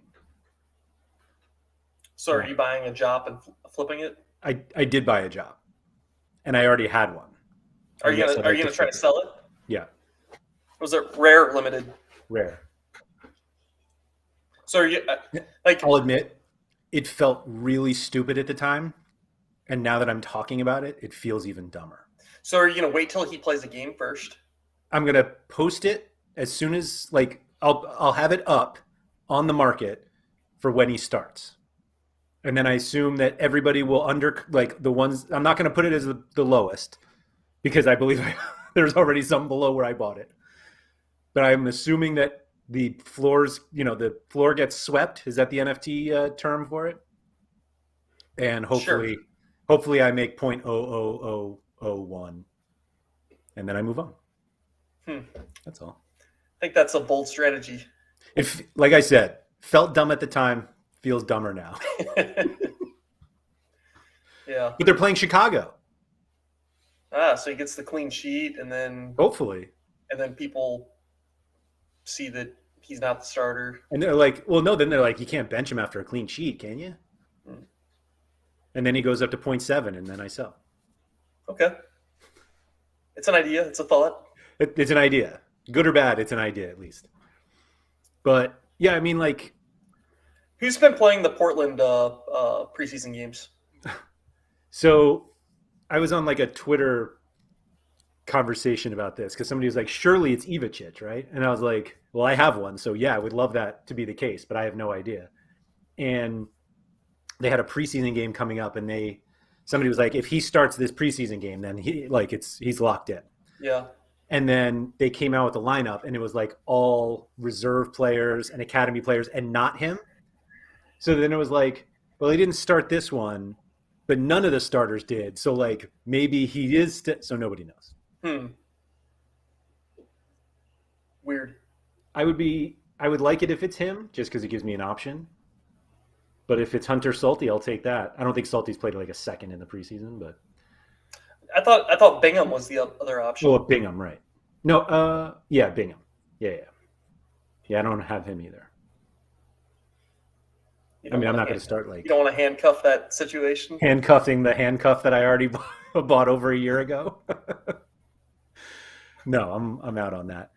So are you buying a Job and flipping it? I did buy a Job, and I already had one. Are you gonna try to sell it? Yeah. Was it rare or limited? Rare. So are you like? I'll admit, it felt really stupid at the time, and now that I'm talking about it, it feels even dumber. So are you gonna wait till he plays a game first? I'm gonna post it as soon as I'll have it up on the market for when he starts. And then I assume that everybody will the ones. I'm not going to put it as the lowest because I believe there's already some below where I bought it. But I'm assuming that the the floor gets swept. Is that the NFT term for it? And hopefully I make 0.00001, and then I move on. That's all. I think that's a bold strategy. If, like I said, felt dumb at the time. Feels dumber now. Yeah. But they're playing Chicago. So he gets the clean sheet, and then hopefully, and then people see that he's not the starter. And they're like, well, no, then they're like, you can't bench him after a clean sheet, can you? Hmm. And then he goes up to 0.7, and then I sell. Okay. It's an idea. It's a thought. It's an idea. Good or bad, it's an idea at least. But yeah, I mean, like, Who's been playing the Portland preseason games? so I was on like a Twitter conversation about this because somebody was like, surely it's Ivicic, right? And I was like, well, I have one. So yeah, I would love that to be the case, but I have no idea. And they had a preseason game coming up, and somebody was like, if he starts this preseason game, then he's locked in. Yeah. And then they came out with the lineup, and it was like all reserve players and academy players and not him. So then it was like, well, he didn't start this one, but none of the starters did. So like maybe he is, so nobody knows. Weird. I would like it if it's him, just because it gives me an option. But if it's Hunter Salty, I'll take that. I don't think Salty's played like a second in the preseason, but I thought Bingham was the other option. oh, Bingham, right? No, yeah, Bingham, yeah. I don't have him either. I mean, I'm not going to start like you don't want to handcuff that situation. Handcuffing the handcuff that I already bought over a year ago. No, I'm out on that.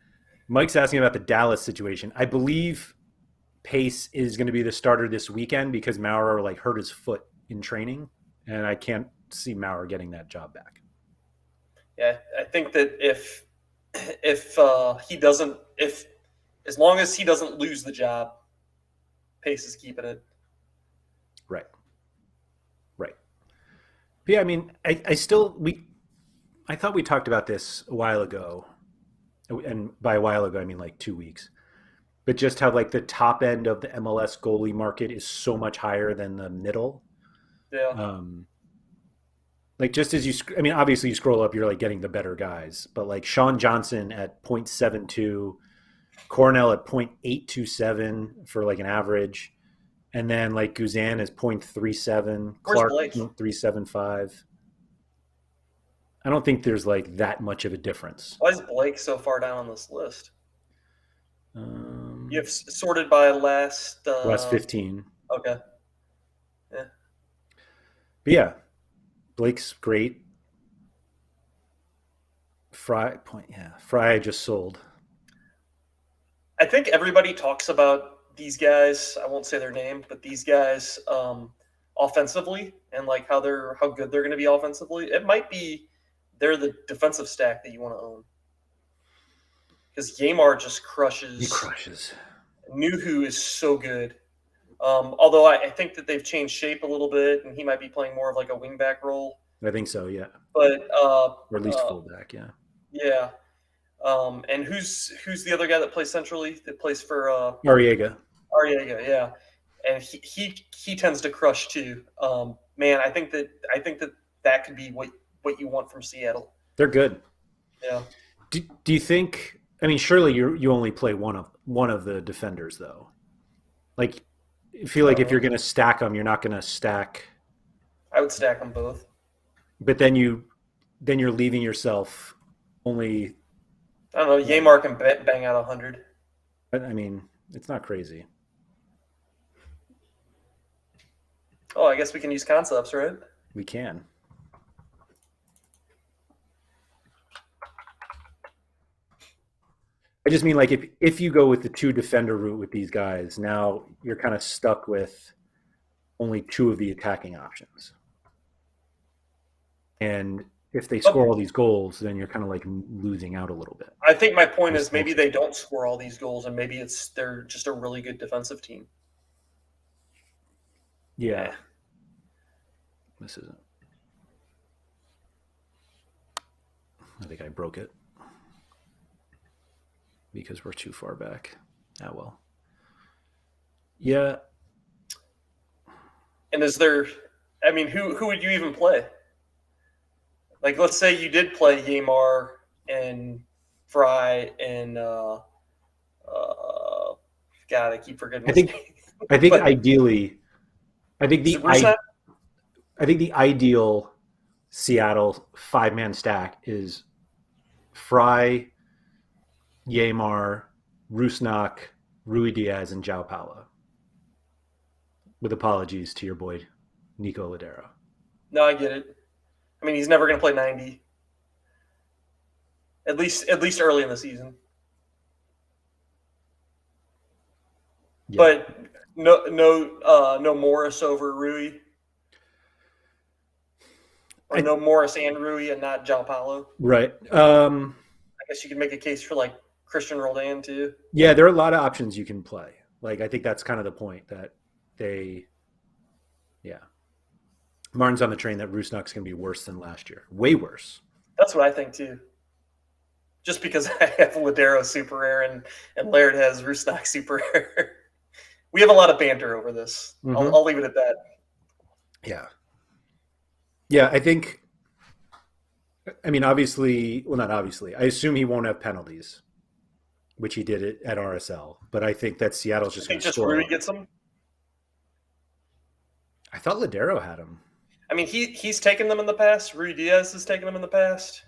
Mike's asking about the Dallas situation. I believe Pace is going to be the starter this weekend because Maurer like hurt his foot in training, and I can't see Maurer getting that job back. Yeah, I think that if he doesn't, as long as he doesn't lose the job, Pace is keeping it. Right. But yeah, I mean, I thought we talked about this a while ago, and by a while ago I mean like 2 weeks. But just how like the top end of the MLS goalie market is so much higher than the middle. Yeah. Like just as I mean, obviously you scroll up, you're like getting the better guys. But like Sean Johnson at 0.72, Cornell at 0.827 for like an average. And then like Guzan is 0.37, Clark 0.375. I don't think there's like that much of a difference. Why is Blake so far down on this list? You have sorted by last 15. Okay. Yeah. But yeah, Blake's great. Fry I just sold. I think everybody talks about these guys. I won't say their name, but these guys offensively and like how good they're going to be offensively. It might be they're the defensive stack that you want to own. Because Yamar just crushes. He crushes. Nuhu is so good. Although I think that they've changed shape a little bit, and he might be playing more of like a wingback role. I think so, yeah. But or at least fullback, yeah. Yeah. And who's the other guy that plays centrally? That plays for Arriaga, yeah. And he tends to crush too. Man, I think that could be what you want from Seattle. They're good. Yeah. Do you think? I mean, surely you only play one of the defenders, though. Like, I feel like if you're going to stack them, you're not going to stack. I would stack them both. But then you're leaving yourself only. I don't know. Yamar can bang out 100. But I mean, it's not crazy. Oh, I guess we can use concepts, right? We can. I just mean like if you go with the two defender route with these guys, now you're kind of stuck with only two of the attacking options. And if they score all these goals, then you're kind of like losing out a little bit. I think my point is maybe they don't score all these goals, and maybe they're just a really good defensive team. Yeah. This isn't. I think I broke it because we're too far back. Ah, well. Yeah. And is there? I mean, who would you even play? Like, let's say you did play Yamar and Fry and God, I keep forgetting. I think ideally, I think the ideal Seattle 5-man stack is Fry, Yamar, Rusnak, Rui Diaz, and João Paulo. With apologies to your boy, Nico Ladero. No, I get it. I mean, he's never going to play 90. At least early in the season. Yeah. But no Morris over Rui. Or no Morris and Rui and not João Paulo. Right. I guess you could make a case for like Christian Roldan too. Yeah, there are a lot of options you can play. Like I think that's kind of the point that Martin's on the train that Rusnak's going to be worse than last year. Way worse. That's what I think too. Just because I have Ladero super rare and Laird has Rusnak super rare. We have a lot of banter over this. Mm-hmm. I'll leave it at that. Yeah. Yeah, I think, I mean, obviously, well, not obviously. I assume he won't have penalties, which he did at RSL. But I think that Seattle's just going to score. Rui gets them? I thought Ladero had them. I mean, he's taken them in the past. Rui Diaz has taken them in the past.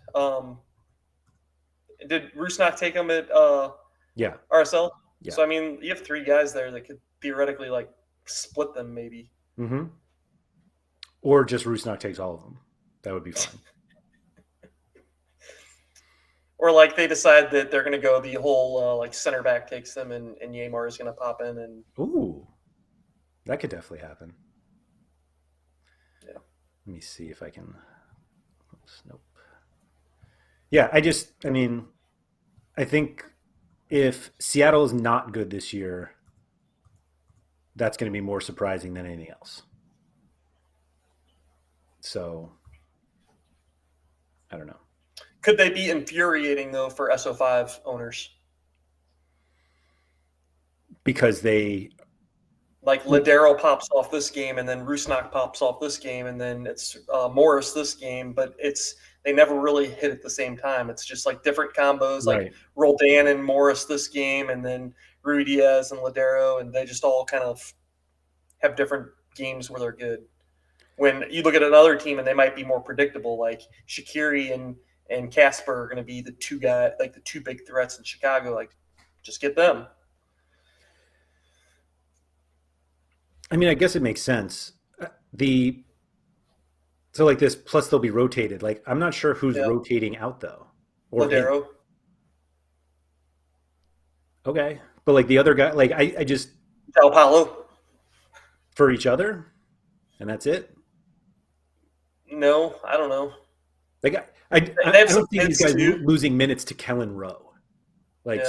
Did Rusnak take them at RSL? Yeah. So, I mean, you have three guys there that could theoretically, like, split them maybe. Mm-hmm. Or just Rusnak takes all of them. That would be fine. Or, like, they decide that they're going to go the whole, like, center back takes them and Yamar is going to pop in. And ooh. That could definitely happen. Yeah. Let me see if I can. Nope. Yeah, I mean, I think if Seattle is not good this year, that's going to be more surprising than anything else. So, I don't know. Could they be infuriating, though, for SO5 owners? Because they... Like, Ladero pops off this game, and then Rusnak pops off this game, and then it's Morris this game, but they never really hit at the same time. It's just, like, different combos, right. Like Roldan and Morris this game, and then Rui Diaz and Ladero, and they just all kind of have different games where they're good. When you look at another team and they might be more predictable, like Shaqiri and Casper are going to be the two big threats in Chicago. Like, just get them. I mean, I guess it makes sense. So like this, plus they'll be rotated. Like, I'm not sure who's rotating out though. Or Ladero. Okay, but like the other guy, like I just João Paulo for each other, and that's it. No, I don't know. Like I don't see these guys losing minutes to Kellen Rowe,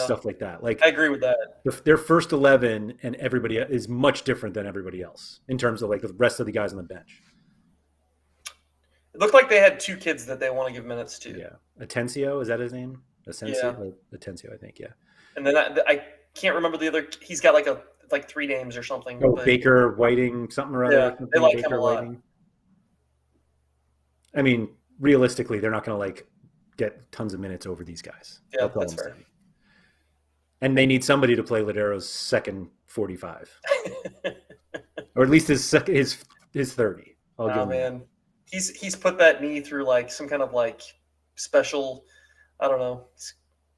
stuff like that. Like I agree with that. Their first 11 and everybody is much different than everybody else in terms of like the rest of the guys on the bench. It looked like they had two kids that they want to give minutes to. Yeah, Atencio, is that his name? Atencio, I think. Yeah. And then I can't remember the other. He's got like three names or something. Oh, Baker Whiting, something or other. Yeah, they like Baker him a lot. Whiting. I mean, realistically, they're not going to like get tons of minutes over these guys. Yeah, that's fair. Saying. And they need somebody to play Ladero's second 45, or at least his 30. Oh man, he's put that knee through like some kind of like special, I don't know,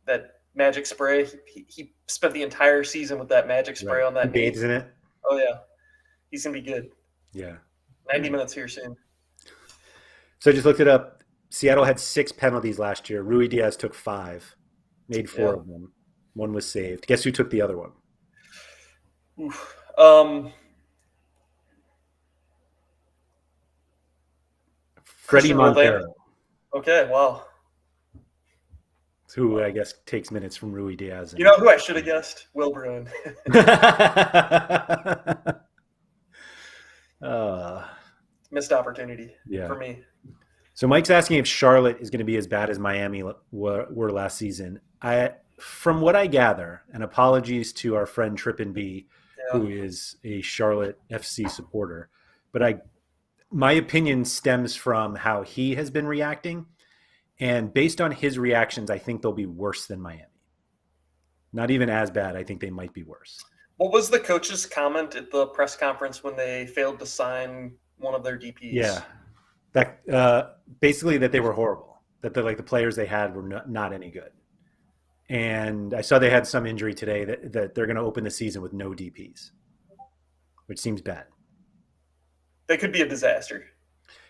that magic spray. He spent the entire season with that magic spray on that knee. Bathes in it. Oh yeah, he's gonna be good. Yeah, 90 minutes here soon. So I just looked it up. Seattle had 6 penalties last year. Rui Diaz took 5, made 4 of them. 1 was saved. Guess who took the other one? Freddie Montero. Okay, wow. Who I guess takes minutes from Rui Diaz. You know who I should have guessed? Will Bruin. Missed opportunity for me. So Mike's asking if Charlotte is going to be as bad as Miami were last season. From what I gather, and apologies to our friend Trippin B, who is a Charlotte FC supporter, but my opinion stems from how he has been reacting, and based on his reactions, I think they'll be worse than Miami. Not even as bad. I think they might be worse. What was the coach's comment at the press conference when they failed to sign one of their DPs? Yeah, that basically that they were horrible. That the players they had were not any good. And I saw they had some injury today that they're going to open the season with no DPs, which seems bad. That could be a disaster.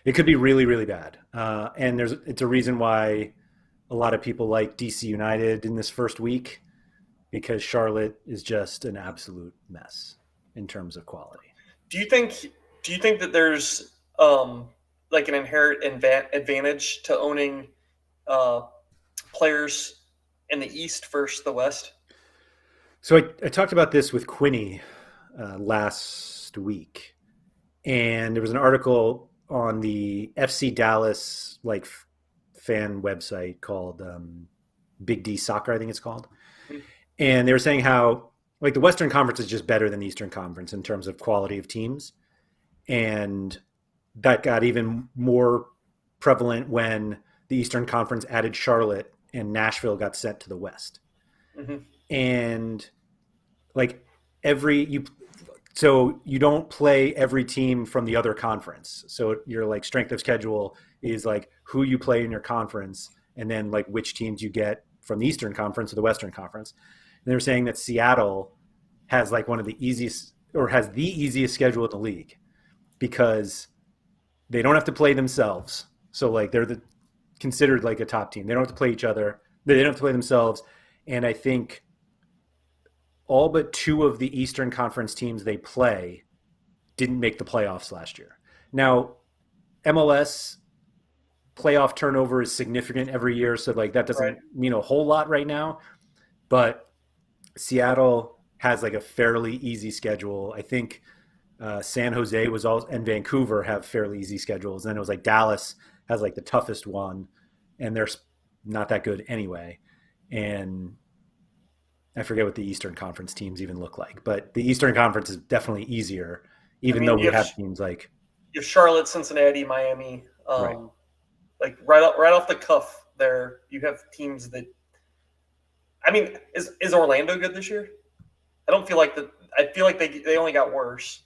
It could be really, really bad. And it's a reason why a lot of people like DC United in this first week, because Charlotte is just an absolute mess in terms of quality. Do you think? Do you think that there's like an inherent advantage to owning uh, players in the East versus the West? So I talked about this with Quinny last week, and there was an article on the FC Dallas fan website called Big D Soccer, I think it's called, and they were saying how like the Western Conference is just better than the Eastern Conference in terms of quality of teams, and that got even more prevalent when the Eastern Conference added Charlotte and Nashville got sent to the West. Mm-hmm. And like so you don't play every team from the other conference. So your like strength of schedule is like who you play in your conference and then like which teams you get from the Eastern Conference or the Western Conference. And they were saying that Seattle has like one of the easiest or has the easiest schedule in the league because they don't have to play themselves. So like they're considered like a top team. They don't have to play each other. They don't have to play themselves. And I think all but two of the Eastern Conference teams they play didn't make the playoffs last year. Now, MLS playoff turnover is significant every year, so like that doesn't mean a whole lot right now. But Seattle has like a fairly easy schedule. I think San Jose was all and Vancouver have fairly easy schedules. And then it was like Dallas has like the toughest one, and they're not that good anyway. And I forget what the Eastern Conference teams even look like, but the Eastern Conference is definitely easier, even though we have teams like you have Charlotte, Cincinnati, Miami. Right. Like right off the cuff, there you have teams that. I mean, is Orlando good this year? I don't feel like that. I feel like they only got worse.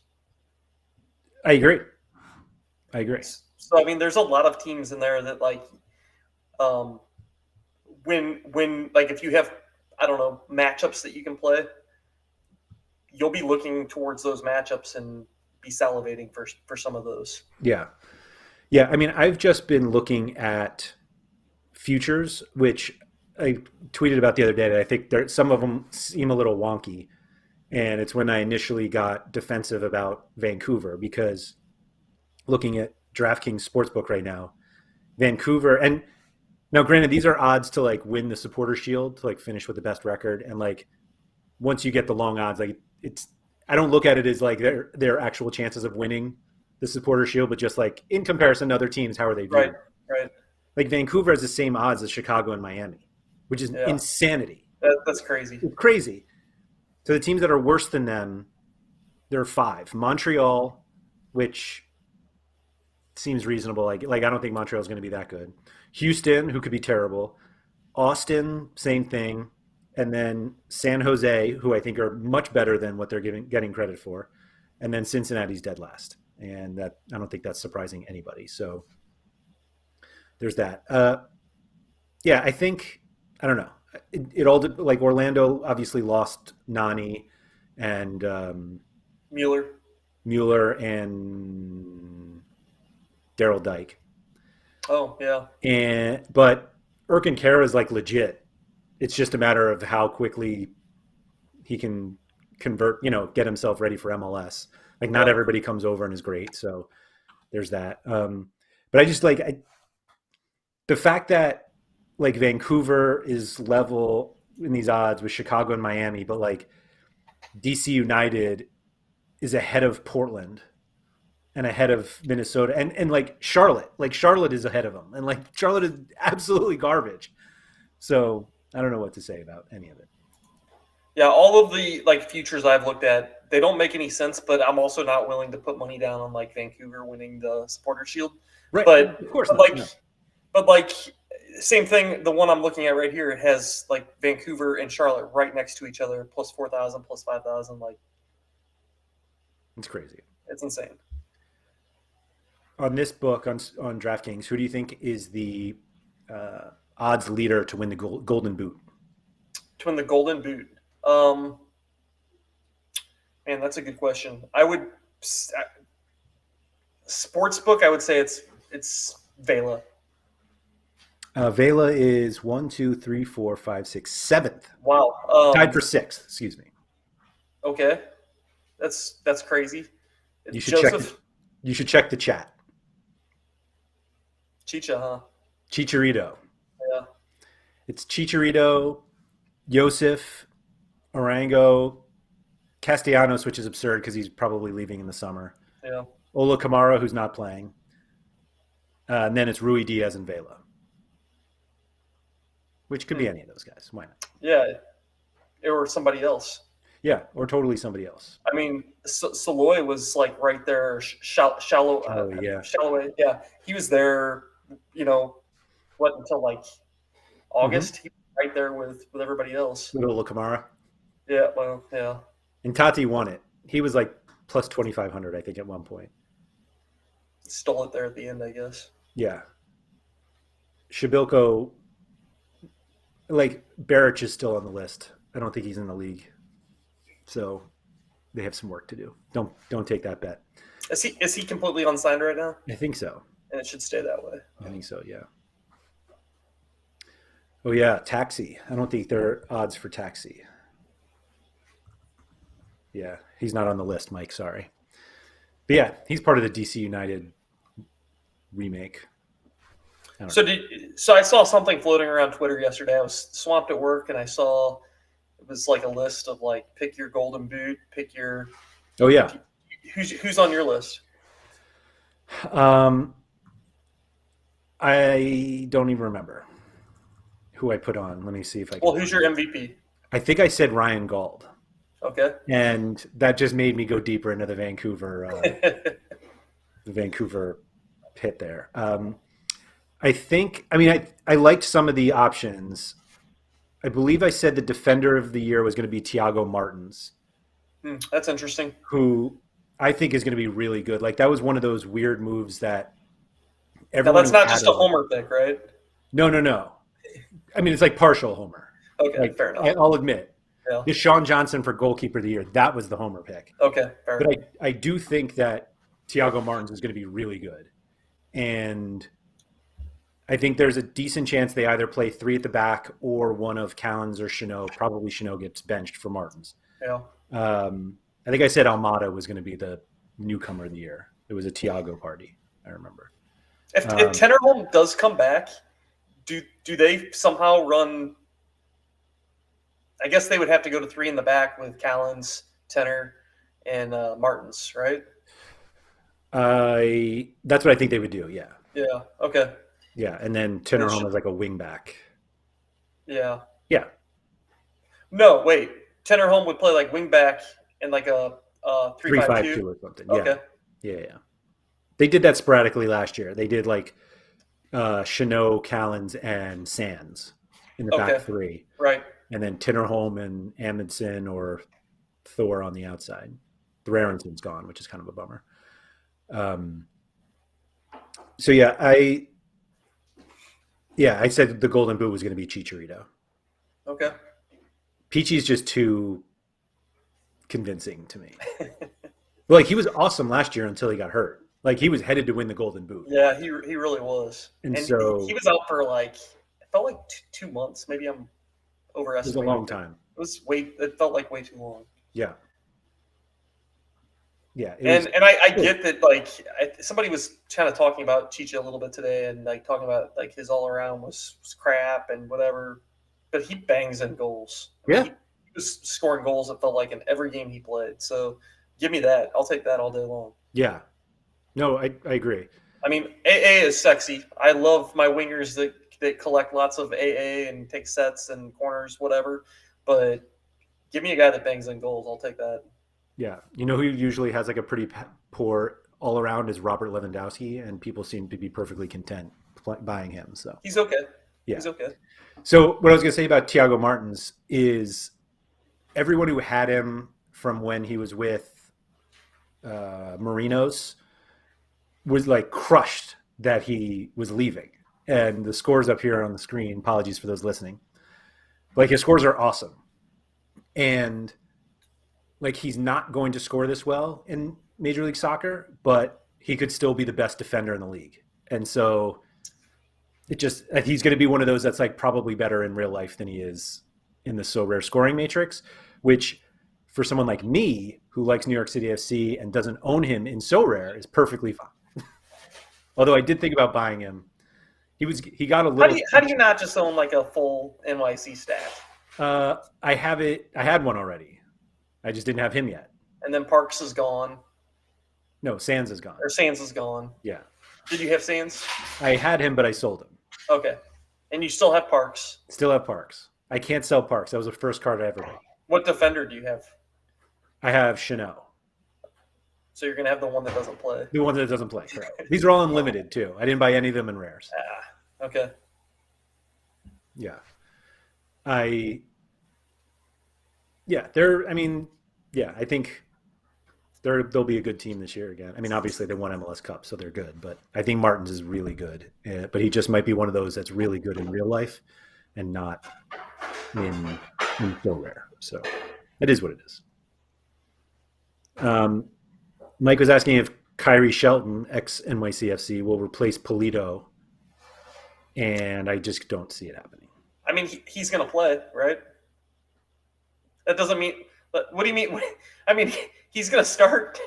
I agree. So I mean, there's a lot of teams in there that like, when like if you have I don't know matchups that you can play, you'll be looking towards those matchups and be salivating for some of those. Yeah. I mean, I've just been looking at futures, which I tweeted about the other day. That I think some of them seem a little wonky, and it's when I initially got defensive about Vancouver because looking at DraftKings Sportsbook right now, Vancouver and now granted these are odds to like win the Supporter Shield to like finish with the best record, and like once you get the long odds, like I don't look at it as like their actual chances of winning the Supporter Shield, but just like in comparison to other teams, how are they doing? Right. Like Vancouver has the same odds as Chicago and Miami, which is insanity. That's crazy. It's crazy. So the teams that are worse than them, there are 5. Montreal, which seems reasonable. Like I don't think Montreal is going to be that good. Houston, who could be terrible. Austin, same thing. And then San Jose, who I think are much better than what they're getting credit for. And then Cincinnati's dead last. And that I don't think that's surprising anybody. So there's that. I think, I don't know. It all, like Orlando obviously lost Nani and Mueller and Daryl Dyke. Oh, yeah. But Urquhart is like legit. It's just a matter of how quickly he can convert, get himself ready for MLS. Like not everybody comes over and is great. So there's that. But I just like the fact that like Vancouver is level in these odds with Chicago and Miami, but like DC United is ahead of Portland and ahead of Minnesota and like Charlotte is ahead of them. And like Charlotte is absolutely garbage. So I don't know what to say about any of it. Yeah, all of the like futures I've looked at, they don't make any sense, but I'm also not willing to put money down on like Vancouver winning the Supporter Shield. Right. But of course but like same thing, the one I'm looking at right here has like Vancouver and Charlotte right next to each other, plus 4,000, plus 5,000. Like it's crazy. It's insane. On this book on DraftKings, who do you think is the odds leader to win the Golden Boot? to win the Golden Boot. Man, that's a good question. I would sportsbook. I would say it's Vela. Vela is 1, 2, 3, 4, 5, 6, 7th. Wow. Tied for 6th. Excuse me. Okay, that's crazy. You should check. You should check the chat. Chicha, huh? Chicharito. Yeah. It's Chicharito, Yosef, Arango, Castellanos, which is absurd because he's probably leaving in the summer. Yeah. Ola Kamara, who's not playing. And then it's Rui Diaz and Vela. Which could be any of those guys. Why not? Yeah. Or somebody else. Yeah, or totally somebody else. I mean, Saloy was like right there, shallow. Yeah. Shallow. Yeah. He was there, until like August? He was right there with everybody else. With Ola Kamara. Yeah, well, yeah. And Tati won it. He was like plus 2,500, I think, at one point. Stole it there at the end, I guess. Yeah. Shabilko, like, Baric is still on the list. I don't think he's in the league. So they have some work to do. Don't take that bet. Is he completely unsigned right now? I think so. And it should stay that way. I think so, yeah. Oh, yeah, Taxi. I don't think there are odds for Taxi. Yeah, he's not on the list, Mike. Sorry. But yeah, he's part of the DC United remake. So I saw something floating around Twitter yesterday. I was swamped at work, and I saw it was like a list of like pick your Golden Boot, pick your. Oh yeah. Who's on your list? I don't even remember who I put on. Let me see if I can. Well, who's your MVP? I think I said Ryan Gauld. Okay. And that just made me go deeper into the Vancouver pit there. I liked some of the options. I believe I said the defender of the year was going to be Thiago Martins. That's interesting. Who I think is going to be really good. Like, that was one of those weird moves that everyone. Now, that's not just a homer pick, right? No. I mean, it's like partial homer. Okay, like, fair enough. I'll admit. Yeah. It's Sean Johnson for goalkeeper of the year. That was the homer pick. Okay, fair enough. But I do think that Thiago Martins is going to be really good. And I think there's a decent chance they either play 3 at the back or one of Callens or Chanot. Probably Chanot gets benched for Martins. Yeah. I think I said Almada was going to be the newcomer of the year. It was a Thiago party, I remember. If Tennerholm does come back, do they somehow run? I guess they would have to go to 3 in the back with Callens, Tenner, and Martins, right? That's what I think they would do. Yeah. Yeah. Okay. Yeah, and then Tennerholm is like a wing back. Yeah. Yeah. No, wait. Tennerholm would play like wing back in like a 3-5-2 or something. Okay. Yeah. They did that sporadically last year. They did like Chanot, Callens, and Sands in the back 3. Right. And then Tennerholm and Amundsen or Thor on the outside. Therarenson's gone, which is kind of a bummer. So yeah, I said the Golden Boot was going to be Chicharito. Okay. Peachy's just too convincing to me. Like, he was awesome last year until he got hurt. Like, he was headed to win the Golden Boot. Yeah, he really was. And so he was out for like, it felt like 2 months. Maybe I'm overestimating. It was a long time. It felt like way too long. Yeah. Yeah. I get that, like, somebody was kind of talking about Chicha a little bit today and like talking about like his all around was crap and whatever, but he bangs in goals. Yeah. He was scoring goals, it felt like, in every game he played. So give me that. I'll take that all day long. Yeah. No, I agree. I mean, AA is sexy. I love my wingers that collect lots of AA and take sets and corners, whatever. But give me a guy that bangs in goals. I'll take that. Yeah. You know who usually has like a pretty poor all around is Robert Lewandowski, and people seem to be perfectly content buying him. So he's okay. Yeah. He's okay. So what I was going to say about Thiago Martins is everyone who had him from when he was with Marinos was like crushed that he was leaving. And the scores up here on the screen, apologies for those listening. Like his scores are awesome, and like he's not going to score this well in Major League Soccer, but he could still be the best defender in the league. And so he's going to be one of those that's like probably better in real life than he is in the Sorare scoring matrix, which for someone like me who likes New York City FC and doesn't own him in Sorare is perfectly fine. Although I did think about buying him. He got a little. How do you not just own like a full NYC staff? I have it. I had one already. I just didn't have him yet. And then Parks is gone. No, Sands is gone. Or Sands is gone. Yeah. Did you have Sands? I had him, but I sold him. Okay. And you still have Parks? Still have Parks. I can't sell Parks. That was the first card I ever bought. What defender do you have? I have Chanel. So you're going to have the one that doesn't play? The one that doesn't play, correct. These are all unlimited, too. I didn't buy any of them in rares. Okay. Yeah. I think they'll be a good team this year again. I mean, obviously they won MLS Cup, so they're good. But I think Martins is really good. But he just might be one of those that's really good in real life and not in Sorare. So it is what it is. Mike was asking if Kyrie Shelton, ex-NYCFC, will replace Polito. And I just don't see it happening. I mean, he's going to play, right? That doesn't mean – what do you mean? I mean, he's going to start.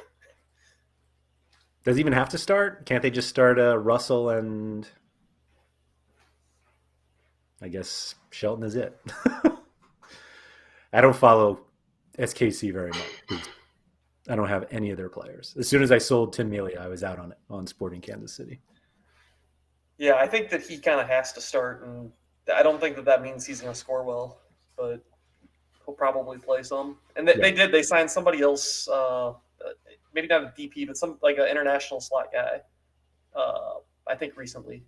Does he even have to start? Can't they just start Russell and I guess Shelton is it? I don't follow SKC very much. I don't have any of their players. As soon as I sold Tim Mealy, I was out on Sporting Kansas City. Yeah, I think that he kind of has to start, and I don't think that means he's going to score well, but he'll probably play some. And they signed somebody else, maybe not a DP, but some like an international slot guy. I think recently.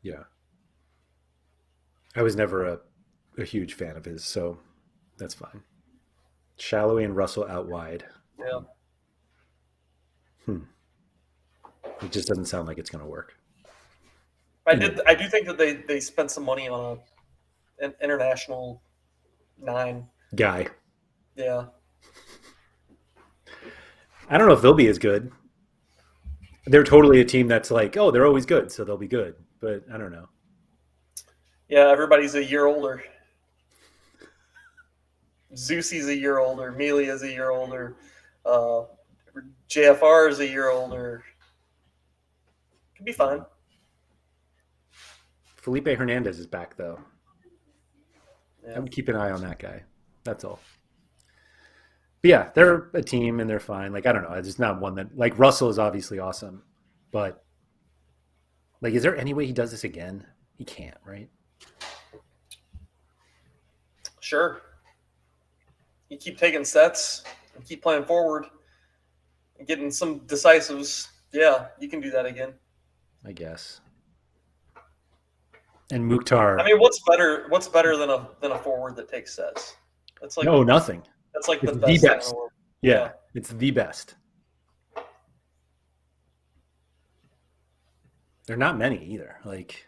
Yeah, I was never a huge fan of his, so that's fine. Shallowy and Russell out wide. Yeah. It just doesn't sound like it's going to work. I do think that they spent some money on an international 9 guy. Yeah. I don't know if they'll be as good. They're totally a team that's like, oh, they're always good, so they'll be good. But I don't know. Yeah, everybody's a year older. Zusi's a year older. Mealy is a year older. JFR is a year older. Could be fun. Felipe Hernandez is back, though. Yeah. I'm keeping an eye on that guy. That's all. But yeah, they're a team and they're fine. Like, I don't know. It's just not one that – like, Russell is obviously awesome. But, like, is there any way he does this again? He can't, right? Sure. You keep taking sets and keep playing forward and getting some decisives. Yeah, you can do that again. I guess. And Mukhtar. I mean, what's better than a forward that takes sets? That's like nothing. That's like it's the best thing in the world. Yeah, it's the best. There are not many either. Like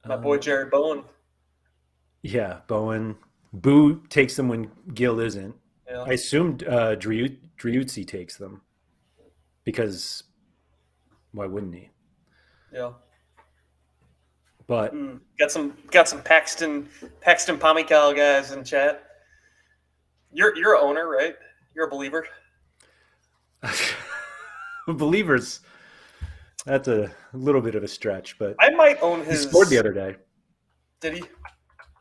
my boy Jared Bowen. Yeah, Bowen. Boo takes them when Gil isn't. Yeah. I assumed Driuzzi takes them because why wouldn't he? Yeah. But got some Paxton Pamikal guys in chat. You're an owner, right? You're a believer. Believers. That's a little bit of a stretch, but I might own his. He scored the other day. Did he?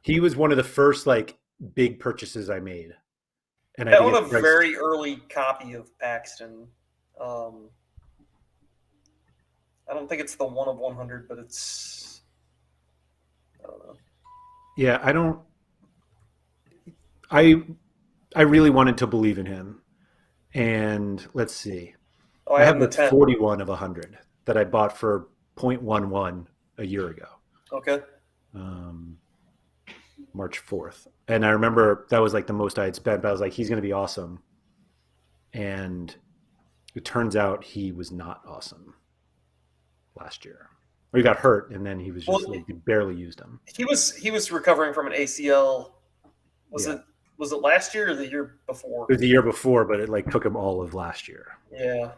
He was one of the first like big purchases I made, and I own a very early copy of Paxton. I don't think it's the 1 of 100, but it's. I don't know. Yeah, I don't. I really wanted to believe in him, and let's see. Oh, I have the 10. 41 of 100 that I bought for 0.11 a year ago. Okay. March 4th. And I remember that was like the most I had spent, but I was like, he's going to be awesome. And it turns out he was not awesome last year. Or he got hurt, and then he was just Well, like he barely used him. he was recovering from an ACL. Was Yeah. it last year or the year before? It was the year before, but it like took him all of last year. Yeah.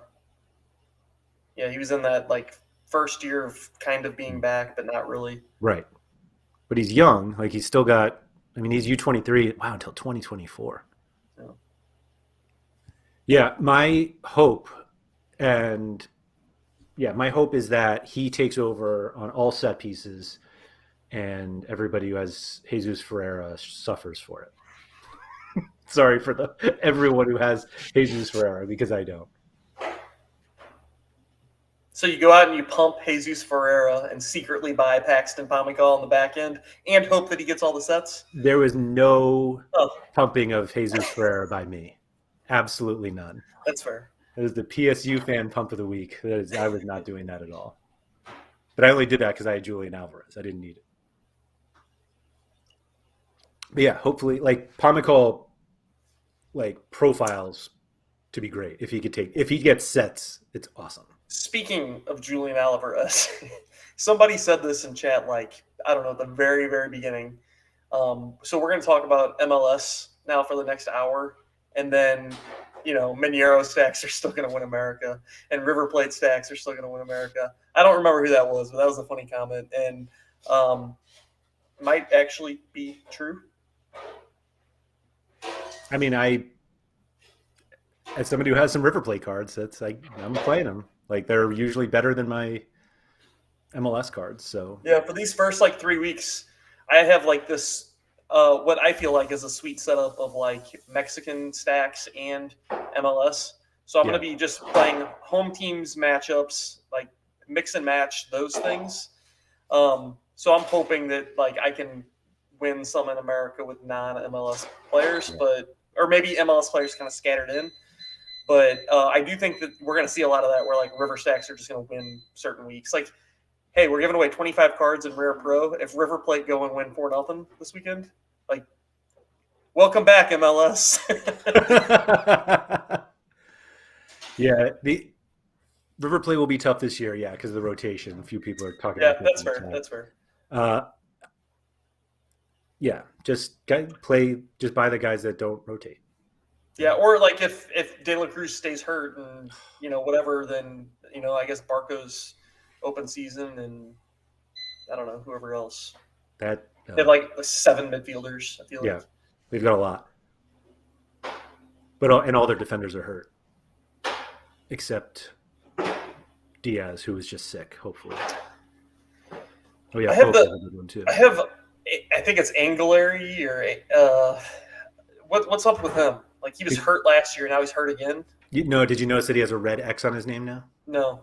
Yeah, he was in that like first year of kind of being back, but not really. Right. But he's young. Like he's still got. I mean, he's U23. Wow, until 2024. Yeah. Yeah, my hope, and my hope is that he takes over on all set pieces, and everybody who has Jesus Ferreira suffers for it. Sorry for everyone who has Jesus Ferreira, because I don't. So you go out and you pump Jesus Ferreira and secretly buy Paxton Pomykal on the back end and hope that he gets all the sets? There was no pumping of Jesus Ferreira by me. Absolutely none. That's fair. It was the PSU fan pump of the week. I was not doing that at all. But I only did that because I had Julian Alvarez. I didn't need it. But yeah, hopefully, like Pomykal, like profiles to be great. If he gets sets, it's awesome. Speaking of Julian Alvarez, somebody said this in chat, like, I don't know, at the very, very beginning. So we're going to talk about MLS now for the next hour. And then, Mineiro stacks are still going to win America. And River Plate stacks are still going to win America. I don't remember who that was, but that was a funny comment. And might actually be true. I mean, as somebody who has some River Plate cards, that's like I'm playing them. Like they're usually better than my MLS cards. So yeah, for these first like 3 weeks, I have like this what I feel like is a sweet setup of like Mexican stacks and MLS. So I'm going to be just playing home teams matchups, like mix and match those things. So I'm hoping that like I can win some in America with non-MLS players, or maybe MLS players kind of scattered in. But I do think that we're going to see a lot of that where like River stacks are just going to win certain weeks. Like, hey, we're giving away 25 cards in Rare Pro. If River Plate go and win 4-0 this weekend, like, welcome back, MLS. Yeah, the River Plate will be tough this year, because of the rotation. A few people are talking about that. That's fair. That's fair. Just buy the guys that don't rotate. Yeah, or like if De La Cruz stays hurt and whatever, then I guess Barco's open season and I don't know whoever else. They have like 7 midfielders. I feel like. They've got a lot, but all their defenders are hurt, except Diaz, who was just sick. Hopefully. Oh yeah, I have a good one too. I think it's Anglary or what's up with him? Like he was hurt last year, now he's hurt again. Did you notice that he has a red X on his name now? No.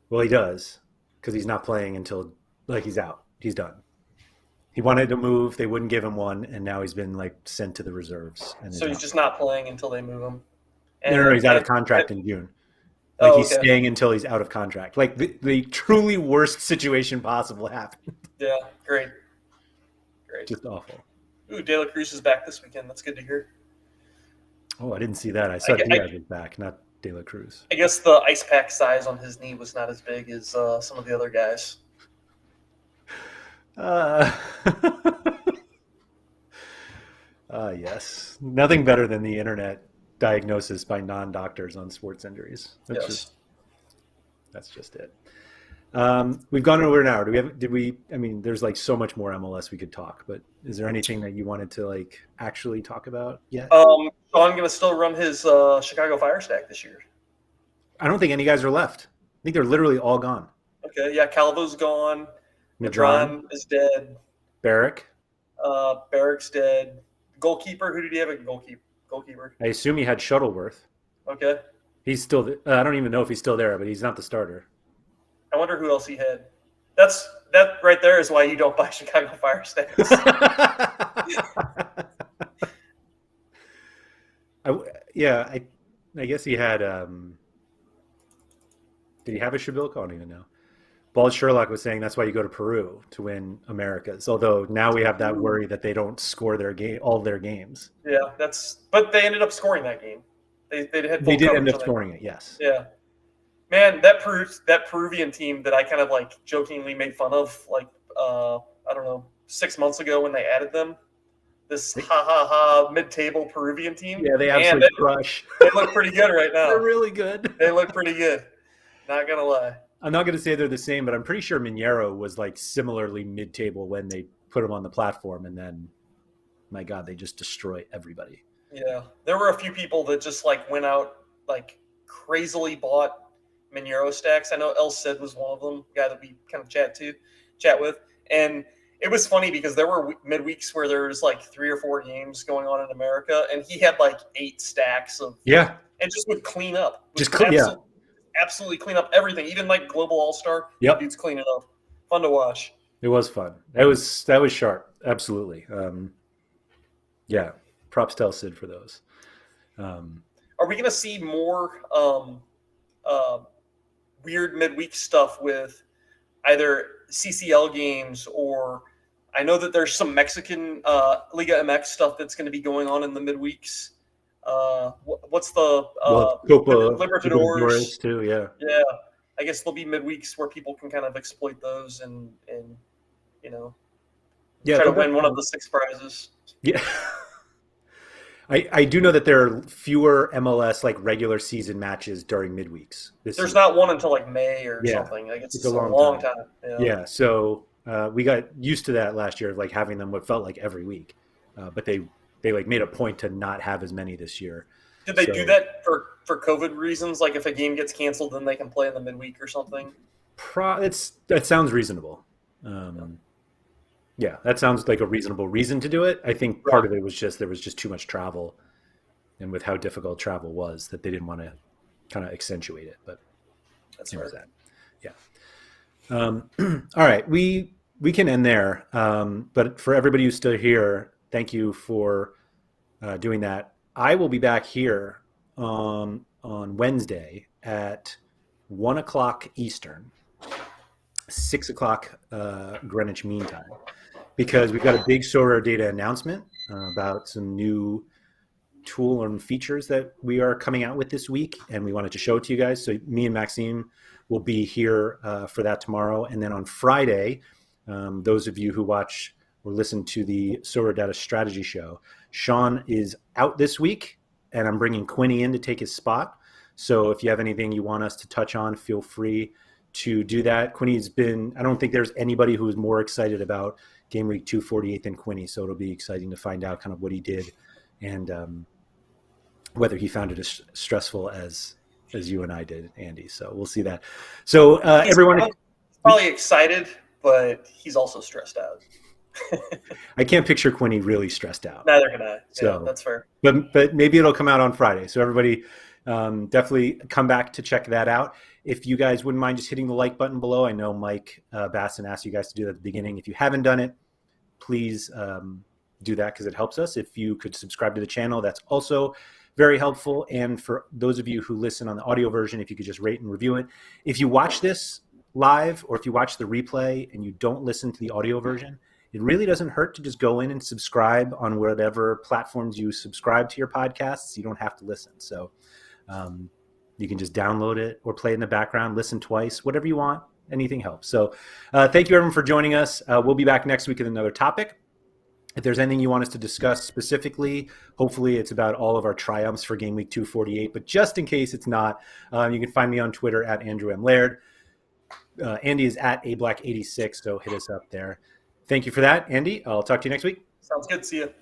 Well, he does because he's not playing until he's out. He's done. He wanted to move, they wouldn't give him one, and now he's been sent to the reserves. So he's just not playing until they move him. No, he's out of contract in June. He's staying until he's out of contract. Like the truly worst situation possible happened. Yeah, great. Just awful. Ooh, De La Cruz is back this weekend. That's good to hear. Oh, I didn't see that. I saw Diaz was back, not De La Cruz. I guess the ice pack size on his knee was not as big as some of the other guys. Yes. Nothing better than the internet diagnosis by non-doctors on sports injuries. That's just it. We've gone over an hour. There's so much more MLS we could talk, but is there anything that you wanted to actually talk about yet? So I'm going to still run his Chicago Fire stack this year. I don't think any guys are left. I think they're literally all gone. Okay. Yeah. Calvo's gone. Madron is dead. Barrick. Barrick's dead. Goalkeeper. Who did he have at goalkeeper? I assume he had Shuttleworth. Okay. He's still. I don't even know if he's still there, but he's not the starter. I wonder who else he had. That right there is why you don't buy Chicago Fire stacks. I guess he had. Did he have a Shabilko? I don't even know. Bald Sherlock was saying that's why you go to Peru to win Americas. Although now we have that worry that they don't score all their games. Yeah, but they ended up scoring that game. They did end up scoring it. Yes. Yeah. Man, that Peruvian team that I kind of like jokingly made fun of, like I don't know, 6 months ago when they added them. This ha ha ha mid-table Peruvian team. Yeah, they Man, absolutely crush. they look pretty good right They're now. really good. They look pretty good. Not gonna lie. I'm not going to say they're the same, but I'm pretty sure Mineiro was like similarly mid-table when they put him on the platform, and then, my God, they just destroy everybody. Yeah, there were a few people that just like went out like crazily bought Mineiro stacks. I know El Cid was one of them, guy that we kind of chat with, and it was funny because there were midweeks where there was like 3 or 4 games going on in America, and he had like 8 stacks of Yeah, and just would clean up, yeah. absolutely clean up everything, even like Global All Star. Yep. Dude's cleaning up, fun to watch. It was fun. That was sharp. Absolutely. Yeah. Props to El Cid for those. Are we going to see more weird midweek stuff with either CCL games, or I know that there's some Mexican Liga MX stuff that's going to be going on in the midweeks. What's the Copa Libertadores too? Yeah. Yeah, I guess there'll be midweeks where people can kind of exploit those and try to win one of the 6 prizes. Yeah. I do know that there are fewer MLS like regular season matches during midweeks. There's not one until like May or something. Like it's a long time. Yeah. So we got used to that last year of like having them what felt like every week, but they like made a point to not have as many this year. Did they do that for COVID reasons? Like if a game gets canceled, then they can play in the midweek or something? That sounds reasonable. Yeah, that sounds like a reasonable reason to do it. I think part of it was just there was just too much travel, and with how difficult travel was, that they didn't want to kind of accentuate it. But that's right. That. All right, we can end there. But for everybody who's still here, thank you for doing that. I will be back here on Wednesday at 1:00 Eastern, 6:00 Greenwich Mean Time, because we've got a big Sorare data announcement about some new tool and features that we are coming out with this week, and we wanted to show it to you guys. So me and Maxime will be here for that tomorrow, and then on Friday, those of you who watch or listen to the Sorare Data Strategy Show, Sean is out this week, and I'm bringing Quinny in to take his spot. So if you have anything you want us to touch on, feel free to do that. Quinny's been, I don't think there's anybody who is more excited about Game Week 248 than Quinny, so it'll be exciting to find out kind of what he did and whether he found it as stressful as you and I did, Andy. So we'll see that. So everyone, probably excited, but he's also stressed out. I can't picture Quinny really stressed out. Neither can I. So yeah, that's fair. But maybe it'll come out on Friday. So everybody definitely come back to check that out. If you guys wouldn't mind just hitting the like button below. I know Mike Basson asked you guys to do that at the beginning. If you haven't done it, please do that because it helps us. If you could subscribe to the channel, that's also very helpful. And for those of you who listen on the audio version, if you could just rate and review it. If you watch this live or if you watch the replay and you don't listen to the audio version, it really doesn't hurt to just go in and subscribe on whatever platforms you subscribe to your podcasts. You don't have to listen. So you can just download it or play it in the background, listen twice, whatever you want. Anything helps. So thank you, everyone, for joining us. We'll be back next week with another topic. If there's anything you want us to discuss specifically, hopefully it's about all of our triumphs for Game Week 248. But just in case it's not, you can find me on Twitter at Andrew M. Laird. Andy is at ablack86, so hit us up there. Thank you for that, Andy. I'll talk to you next week. Sounds good. See you.